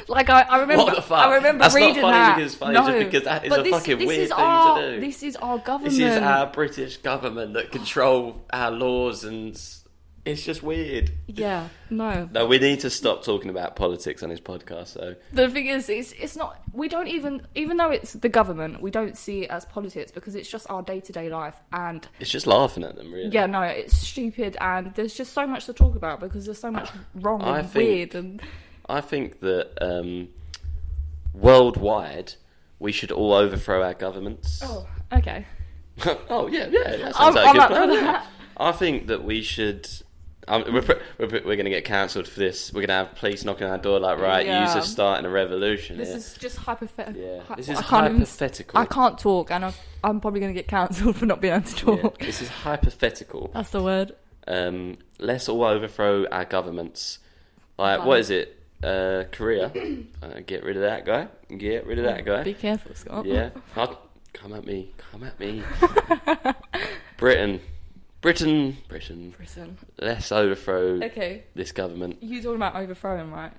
Like, I remember, What the fuck? I remember That's reading not funny that. because it's funny, No, just because that is but a fucking weird thing to do. This is our government. This is our British government that control our laws, and it's just weird. Yeah, no. No, we need to stop talking about politics on this podcast. So The thing is, it's not. We don't even though it's the government, we don't see it as politics because it's just our day-to-day life, and it's just laughing at them, really. yeah, no, it's stupid, and there's just so much to talk about because there's so much wrong and weird, and I think that worldwide we should all overthrow our governments. oh, okay. Oh yeah, that sounds like I'm a up good for plan. Yeah. that. I think that we should. We're going to get cancelled for this. We're going to have police knocking on our door like, right, Yeah. you're starting a revolution. This here. is just hypothetical. Yeah, this is hypothetical. I can't talk, and I'm probably going to get cancelled for not being able to Yeah, talk. this is hypothetical. That's the word. Let's all overthrow our governments. Like, what is it? Korea. Get rid of that guy. Get rid of that guy. Be careful, Scott. Yeah. Come at me. Come at me. Britain. Let's overthrow Okay. this government. You talking about overthrowing, right?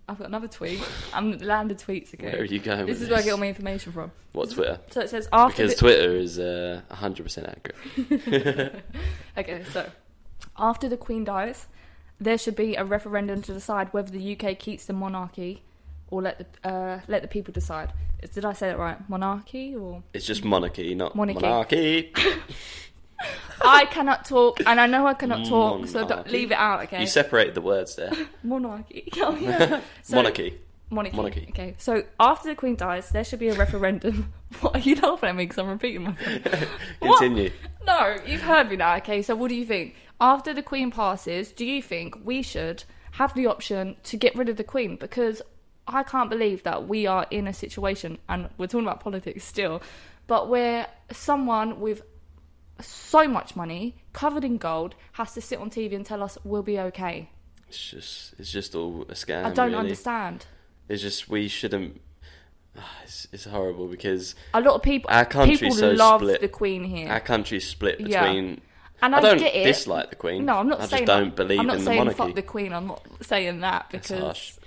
I've got another tweet. I'm landed tweets again. Where are you going This with is where I get all my information from. What, Twitter? So it says after Because Twitter is 100% accurate. Okay, so after the Queen dies, there should be a referendum to decide whether the UK keeps the monarchy or let the people decide. Did I say that right? Monarchy or It's just monarchy, not Monarchy. monarchy. I cannot talk, and I know I cannot talk, so Monarchy. leave it out, okay? You separated the words there. Monarchy. Oh, yeah. So- Monarchy. Monarchy. Okay, so after the Queen dies, there should be a referendum. What are you laughing at me? Because I'm repeating myself. Continue. No, you've heard me now. Okay, so what do you think? After the Queen passes, do you think we should have the option to get rid of the Queen? Because I can't believe that we are in a situation, and we're talking about politics still, but where someone with so much money, covered in gold, has to sit on TV and tell us we'll be okay. It's just all a scam. I don't really. understand. It's just we shouldn't. It's horrible because A lot of people, our country's people so love split. the Queen here. Our country's split Yeah. between. And I don't get it. dislike the Queen. No, I'm not I saying just don't believe I'm not in the saying monarchy. fuck the Queen. I'm not saying that because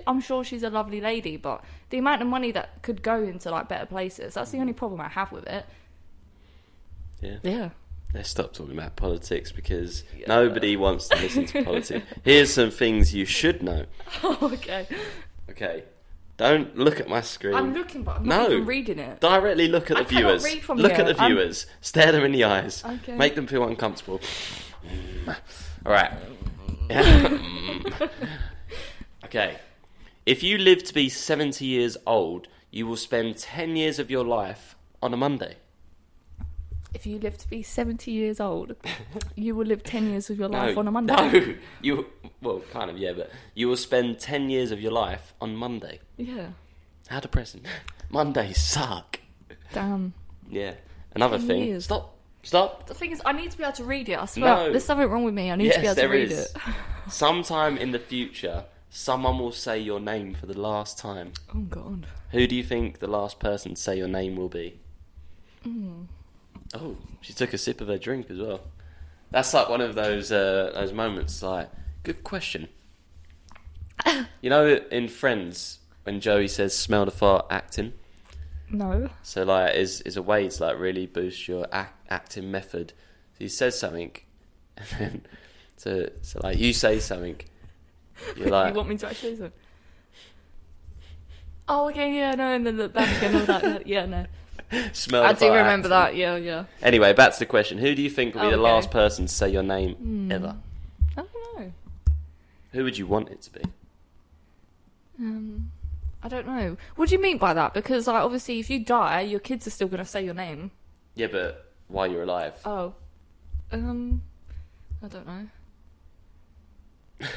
I'm sure she's a lovely lady, but the amount of money that could go into like better places, that's the only problem I have with it. Yeah. Yeah. Let's stop talking about politics because nobody wants to listen to politics. Here's some things you should know. Oh, okay. Okay. Don't look at my screen. I'm looking, but I'm not even reading it. Directly look at I the cannot viewers. read from Look here. at the viewers. Stare them in the eyes. Okay. Make them feel uncomfortable. All right. Yeah. Okay. If you live to be 70 years old, you will spend 10 years of your life on a Monday. If you live to be 70 years old, you will live 10 years of your life on a Monday. No. Well, kind of, yeah, but you will spend 10 years of your life on Monday. Yeah. How depressing. Mondays suck. Damn. Yeah. Another 10 thing. years. Stop Stop. The thing is, I need to be able to read it. I swear, No. there's something wrong with me. I need to be able to read it. Sometime in the future, someone will say your name for the last time. Oh God. Who do you think the last person to say your name will be? Oh, she took a sip of her drink as well. That's like one of those moments. Like, good question. You know, in Friends, when Joey says "smell the fart," acting. No. So like, is a way to like really boost your acting method. So he says something, and then so like you say something. You're like, You want me to actually say? Oh, okay, yeah, no, and then look back and all that. Yeah, no. smell. I the do fart remember acting. that. Yeah. Anyway, back to the question. Who do you think will be the Okay. last person to say your name ever? I don't know. Who would you want it to be? I don't know. What do you mean by that? Because like, obviously, if you die, your kids are still going to say your name. Yeah, but while you're alive. Oh. I don't know.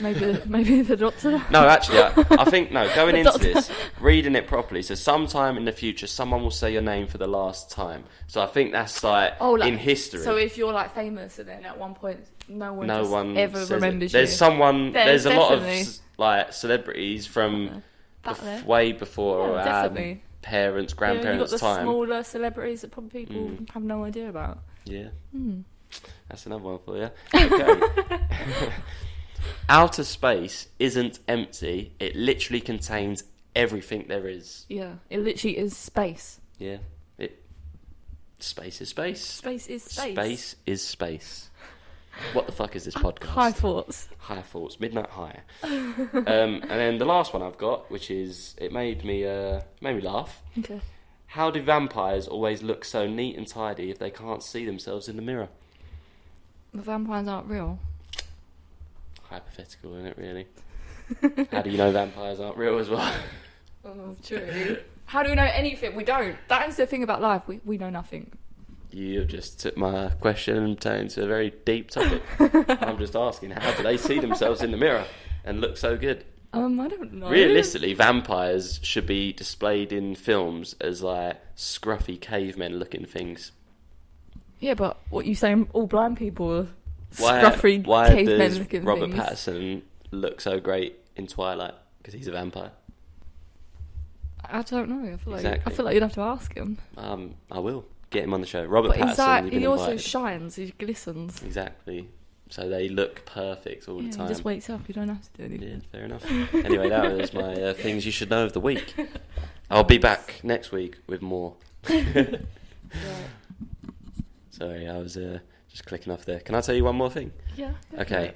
Maybe the doctor. No, actually, I think, no, going The into doctor. this, reading it properly, so sometime in the future, someone will say your name for the last time. So I think that's like, in history. So if you're like famous and then at one point no one ever says remembers it. you. There's a lot of definitely. like celebrities from Back there. way before Yeah, our definitely. parents, You've grandparents' got the time. smaller celebrities that probably people have no idea about. Yeah. That's another one for you. Okay. Outer space isn't empty. It literally contains everything there is. Yeah, it literally is space. Yeah. Space is space. Space is space. Space is space. What the fuck is this podcast? High thoughts. High thoughts. Midnight high. And then the last one I've got, which is, it made me laugh. Okay. How do vampires always look so neat and tidy if they can't see themselves in the mirror? The vampires aren't real. Hypothetical, isn't it, really? How do you know vampires aren't real as well? Oh, true. How do we know anything? We don't. That is the thing about life. We know nothing. You just took my question and turned it into a very deep topic. I'm just asking, how do they see themselves in the mirror and look so good? I don't know. Realistically, vampires should be displayed in films as like scruffy cavemen looking things. Yeah, but what you saying? All blind people are scruffy Why cavemen does looking Robert things. Pattinson look so great in Twilight? Because he's a vampire. I don't know. I Exactly. feel like you'd have to ask him. I will get him on the show. Robert But Pattinson. he's like, you've been he also invited. shines. He glistens. Exactly. So they look perfect all Yeah, the he time. just wakes up. You don't have to do anything. Yeah, fair enough. Anyway, that was my things you should know of the week. I'll be back next week with more. Sorry, I was just clicking off there. Can I tell you one more thing? Yeah. Okay.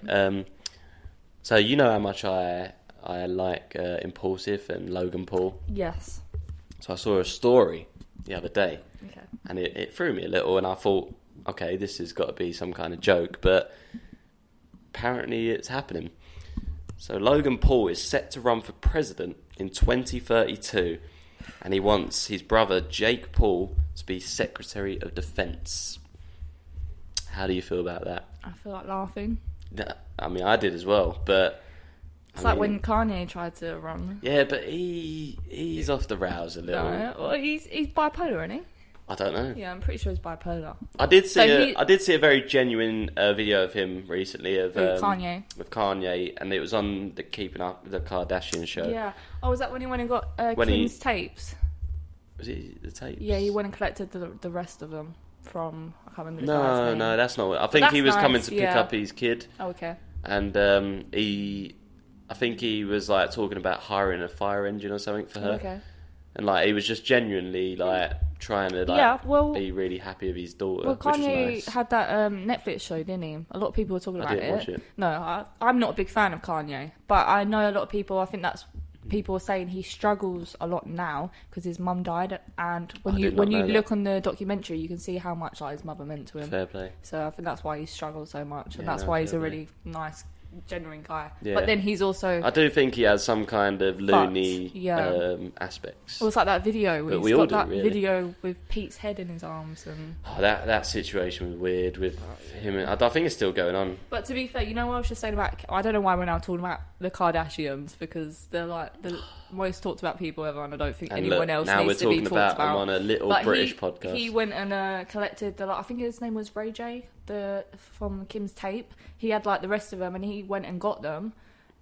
So you know how much I like Impulsive and Logan Paul. Yes. So I saw a story the other day, Okay. and it threw me a little, and I thought, okay, this has got to be some kind of joke, but apparently it's happening. So Logan Paul is set to run for president in 2032, and he wants his brother Jake Paul to be Secretary of Defense. How do you feel about that? I feel like laughing. I mean, I did as well, but It's I like mean, when Kanye tried to run. yeah, but he's off the rails a little. No, well, he's bipolar, isn't he? I don't know. Yeah, I'm pretty sure he's bipolar. I did see So I did see a very genuine video of him recently of Kanye. with Kanye, and it was on the Keeping Up with the Kardashian show. Yeah. Oh, was that when he went and got When he- Kim's tapes? Was it the tapes? Yeah, he went and collected the rest of them from, I can't remember the guy's No, name. no, that's not. I think he That's was coming nice, to pick yeah. up his kid, Oh, okay. and I think he was like talking about hiring a fire engine or something for her, Okay. and like he was just genuinely like trying to like Yeah, well- be really happy with his daughter. Well, which was Kanye nice. had that Netflix show, didn't he? A lot of people were talking I about didn't watch it. No, I'm not a big fan of Kanye, but I know a lot of people. I think that's people are saying he struggles a lot now because his mum died, and when I you did not know that. look on the documentary, you can see how much like his mother meant to him. Fair play. So I think that's why he struggles so much, and Yeah, that's no, why he's a fair play. really nice, genuine guy. Yeah. But then he's also I do think he has some kind of loony yeah. aspects. It was like that video. Where But he's we all got do, that really. video with Pete's head in his arms, and Oh, that situation was weird with him. I think it's still going on. but to be fair, you know what I was just saying about? I don't know why we're now talking about the Kardashians because they're like most talked about people ever, and I don't think And anyone look, else now we're needs to be talking talked about him on a little But British podcast. He went and collected I think his name was Ray J, from Kim's tape. He had like the rest of them, and he went and got them,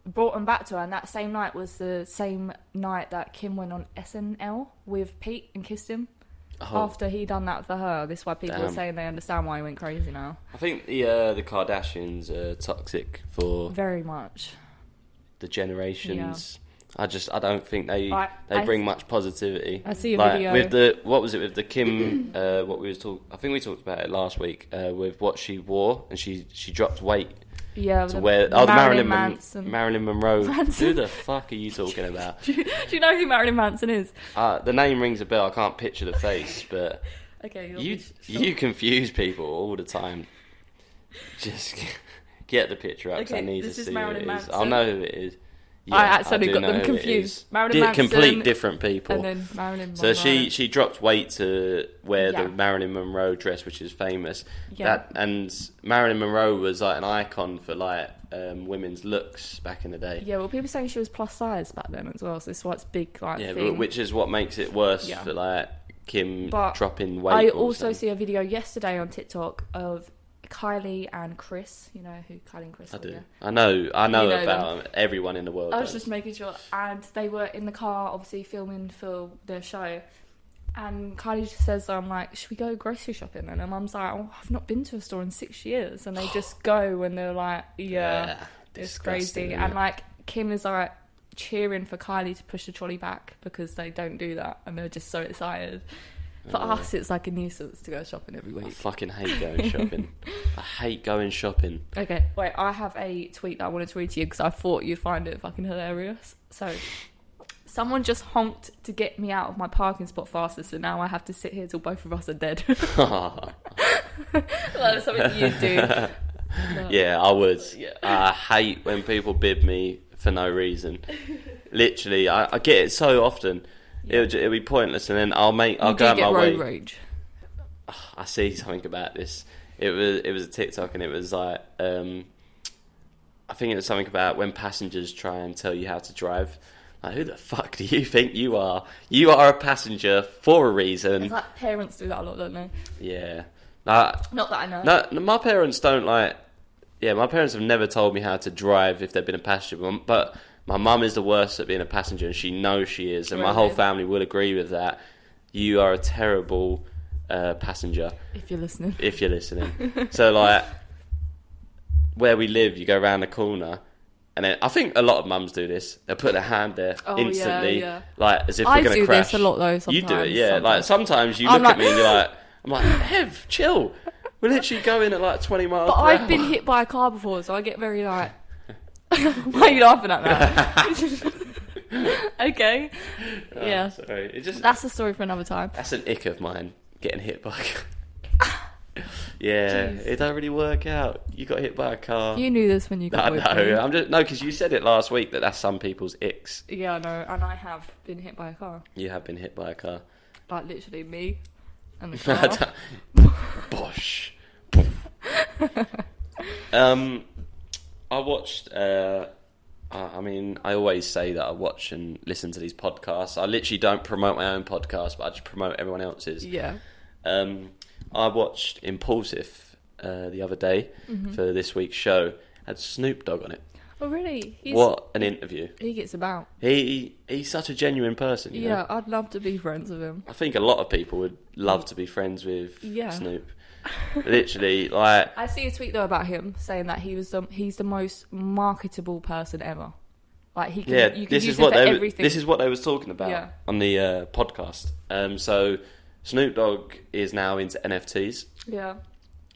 brought them back to her, and that same night was the same night that Kim went on SNL with Pete and kissed him. Oh. After he done that for her. This is why people are Damn. saying they understand why he went crazy now. I think the Kardashians are toxic for Very much. the generations. I don't think they I bring much positivity. I see a like, video. with the Kim I think we talked about it last week with what she wore, and she dropped weight Yeah, to the wear Marilyn Marilyn Manson. Marilyn Monroe. Manson. Who the fuck are you talking about? Do you know who Marilyn Manson is? The name rings a bell. I can't picture the face, but Okay, you confuse people all the time. Just get the picture up, 'cause I Okay, need to this is see Marilyn who it is. Manson. I'll know who it is. I actually do got know them who it confused. is. Marilyn Manson complete different people. and then Marilyn So Monroe. she dropped weight to wear Yeah. the Marilyn Monroe dress, which is famous. Yeah. And Marilyn Monroe was like an icon for like women's looks back in the day. Yeah, well, people saying she was plus size back then as well, so this is why it's big, like, Yeah, thing. but which is what makes it worse Yeah. for like Kim But dropping weight. I or also something. see a video yesterday on TikTok of Kylie and Chris. You know who Kylie and Chris I are? do. Yeah? I know You know about everyone in the world. I was does. just making sure. And they were in the car, obviously, filming for their show. And Kylie just says, like, should we go grocery shopping? And her mum's like, oh, I've not been to a store in 6 years. And they just go and they're like, yeah, it's disgusting, crazy. isn't And, it? like, Kim is, like, cheering for Kylie to push the trolley back because they don't do that. And they're just so excited. For us, it's like a nuisance to go shopping every I week. fucking hate going shopping. I hate going shopping. Okay, wait, I have a tweet that I wanted to read to you because I thought you'd find it fucking hilarious. So, someone just honked to get me out of my parking spot faster, so now I have to sit here till both of us are dead. Well, that's something you'd do. But- Yeah, I would. Yeah. I hate when people bib me for no reason. Literally, I get it so often. It'll be pointless, and then I'll You go do out get my way. road rage. I see something about this. It was a TikTok, and it was like I think it was something about when passengers try and tell you how to drive. Like, who the fuck do you think you are? You are a passenger for a reason. It's like parents do that a lot, don't they? Yeah. Not that I know. No, my parents don't like. Yeah, my parents have never told me how to drive if they've been a passenger. But my mum is the worst at being a passenger, and she knows she is, and my whole Really? family will agree with that. You are a terrible passenger If you're listening. if you're listening. So, like, where we live, you go around the corner, and then I think a lot of mums do this. They'll put their hand there Oh, instantly, yeah. like as if I they're going to do crash. this a lot, though, You do it, sometimes, yeah. Like sometimes you I'm look at like- me and you're like, I'm like, Hev, chill. We're literally going at like 20 miles But per I've hour. been hit by a car before, so I get very like... Why are you laughing at that? Okay. Oh, Yeah. Sorry. It just That's a story for another time. that's an ick of mine, getting hit by a car. Yeah, Jeez. it don't really work out. You got hit by a car. You knew this when you got I with know. me. I'm just because you said it last week that's some people's icks. Yeah, I know. And I have been hit by a car. You have been hit by a car. Like, literally me and the car. Bosh. I watched. I mean, I always say that I watch and listen to these podcasts. I literally don't promote my own podcast, but I just promote everyone else's. Yeah. I watched Impulsive the other day for this week's show. Had Snoop Dogg on it. Oh, really? What an interview! He gets about. He's such a genuine person. You know? Yeah, I'd love to be friends with him. I think a lot of people would love to be friends with Yeah. Snoop. Literally, like, I see a tweet though about him saying that he's the most marketable person ever. Like he can, yeah, you can this use is it what for they everything. this is what they was talking about Yeah. on the podcast. So Snoop Dogg is now into NFTs, Yeah.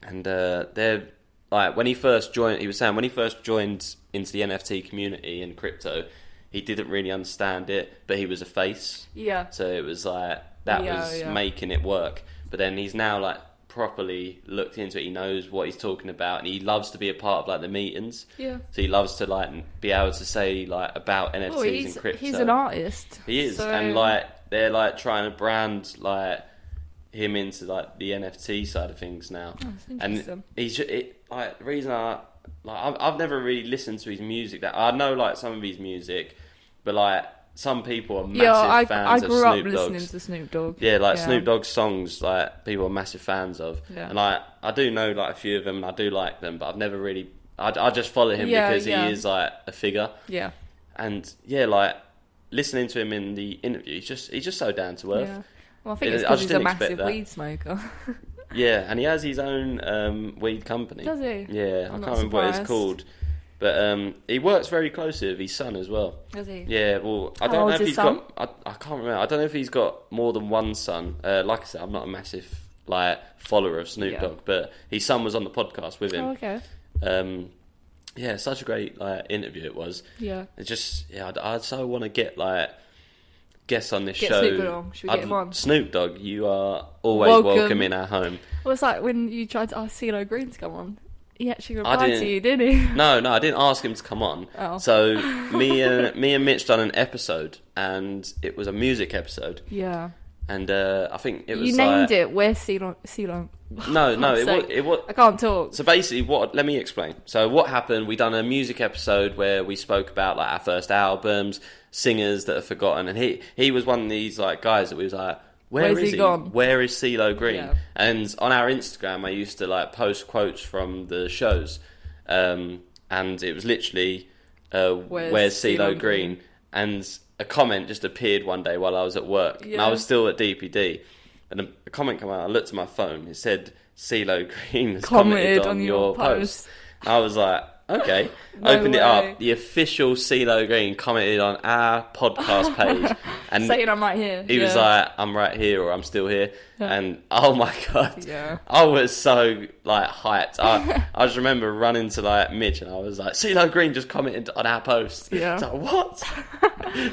and they're like when he first joined. He was saying when he first joined into the NFT community and crypto, he didn't really understand it, but he was a face, Yeah. so it was like that Yeah, was yeah. making it work. But then he's now like properly looked into it. He knows what he's talking about, and he loves to be a part of like the meetings. Yeah. So he loves to like be able to say like about NFTs Well, and crypto. he's an artist. He is, so- and like they're like trying to brand like him into like the NFT side of things now. Oh, that's And interesting. he's like the reason I've never really listened to his music. That I know like some of his music, but like some people are Yeah, massive I fans of grew up Snoop listening Dogg's. to Snoop Dogg. Yeah, like Snoop Dogg's songs, like people are massive fans of, Yeah. and I do know like a few of them, and I do like them, but I've never really. I just follow him because he is like a figure, Yeah. and yeah, like listening to him in the interview, he's just so down to earth. Yeah. Well, I think it's I because just he's a didn't expect massive that. weed smoker. Yeah, and he has his own weed company. Does he? Yeah, I'm I not can't remember what it's surprised. called, but he works very closely with his son as well. Does he? Yeah, well, I How don't know old's if his he's son? got. I can't remember. I don't know if he's got more than one son. Like I said, I'm not a massive like follower of Snoop Yeah. Dogg, but his son was on the podcast with him. Oh, okay. Yeah, such a great interview it was. Yeah. It just I'd so want to get like guests on this Get show. Snoop Dogg on. Should we get him on? Snoop Dogg, you are always welcome in our home. Well, it's like when you tried to ask CeeLo Green to come on. He actually I replied didn't- to you, didn't he? No, I didn't ask him to come on. Oh. So me and Mitch done an episode, and it was a music episode, Yeah. and I think it was You named it Where's CeeLo? No, Fuck's sake. it was. I can't talk. So basically, let me explain. So what happened? We done a music episode where we spoke about like our first albums, singers that are forgotten, and he was one of these like guys that we was like, Where's is he gone? Where is CeeLo Green? Yeah. And on our Instagram, I used to like post quotes from the shows, and it was literally Where's CeeLo Green? And a comment just appeared one day while I was at work, and I Yeah. was still at DPD. And a comment came out. I looked at my phone. It said, "CeeLo Green has commented on your post." I was like, "Okay." No Opened it way. up. The official CeeLo Green commented on our podcast page, and Saying I'm right here. he was like, "I'm right here," or "I'm still here." Yeah. And oh my god, Yeah. I was so like hyped. I just remember running to like Mitch, and I was like, "CeeLo Green just commented on our post." Yeah. It's like, what?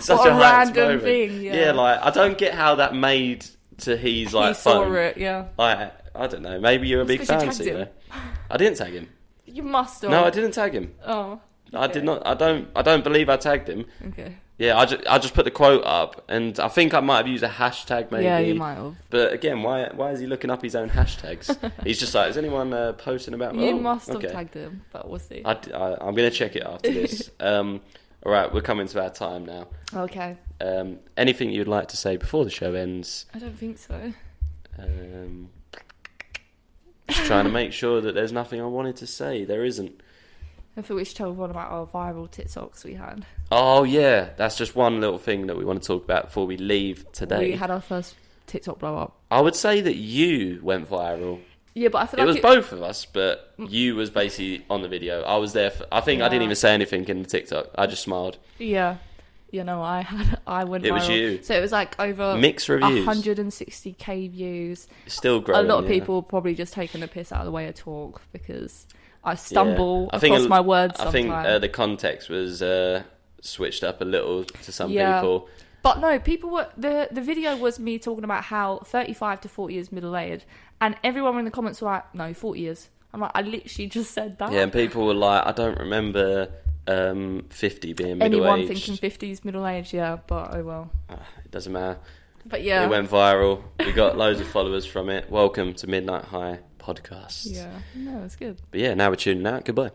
Such What a hyped random moment. thing, yeah. Like I don't get how that made to his like He saw phone. it, yeah. Like I don't know. Maybe you're a big because fan, you tagged CeeLo. him. I didn't tag him. You must have. No, I didn't tag him. Oh. I okay. did not. I don't believe I tagged him. Okay. Yeah, I just put the quote up, and I think I might have used a hashtag maybe. Yeah, you might have. But again, why is he looking up his own hashtags? He's just like, is anyone posting about me? You Oh, must have okay. tagged him, but we'll see. I'm going to check it after this. All right, we're coming to our time now. Okay. Anything you'd like to say before the show ends? I don't think so. Just trying to make sure that there's nothing I wanted to say. There isn't. I think we should tell everyone about our viral TikToks we had. Oh yeah, that's just one little thing that we want to talk about before we leave today. We had our first TikTok blow up. I would say that you went viral. Yeah, but I feel It like was both of us, but you was basically on the video. I was there. I think I didn't Yeah. even say anything in the TikTok. I just smiled. Yeah. You know, I went viral. It was you. So it was like over Mixed reviews. 160k views. It's still growing. A lot of yeah. people probably just taking the piss out of the way I talk because I stumble Yeah. I think across my words I think sometimes. the context was switched up a little to some Yeah. people. But no, people were the video was me talking about how 35 to 40 is middle aged, and everyone in the comments were like, "No, 40 years." I'm like, I literally just said that. Yeah, and people were like, I don't remember 50 being middle Anyone aged. thinking 50 is middle aged, yeah, but oh well. It doesn't matter. But yeah, It went viral. We got loads of followers from it. Welcome to Midnight High Podcast. yeah, no, it's good. But yeah, now we're tuning out. Goodbye.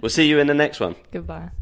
We'll see you in the next one. Goodbye.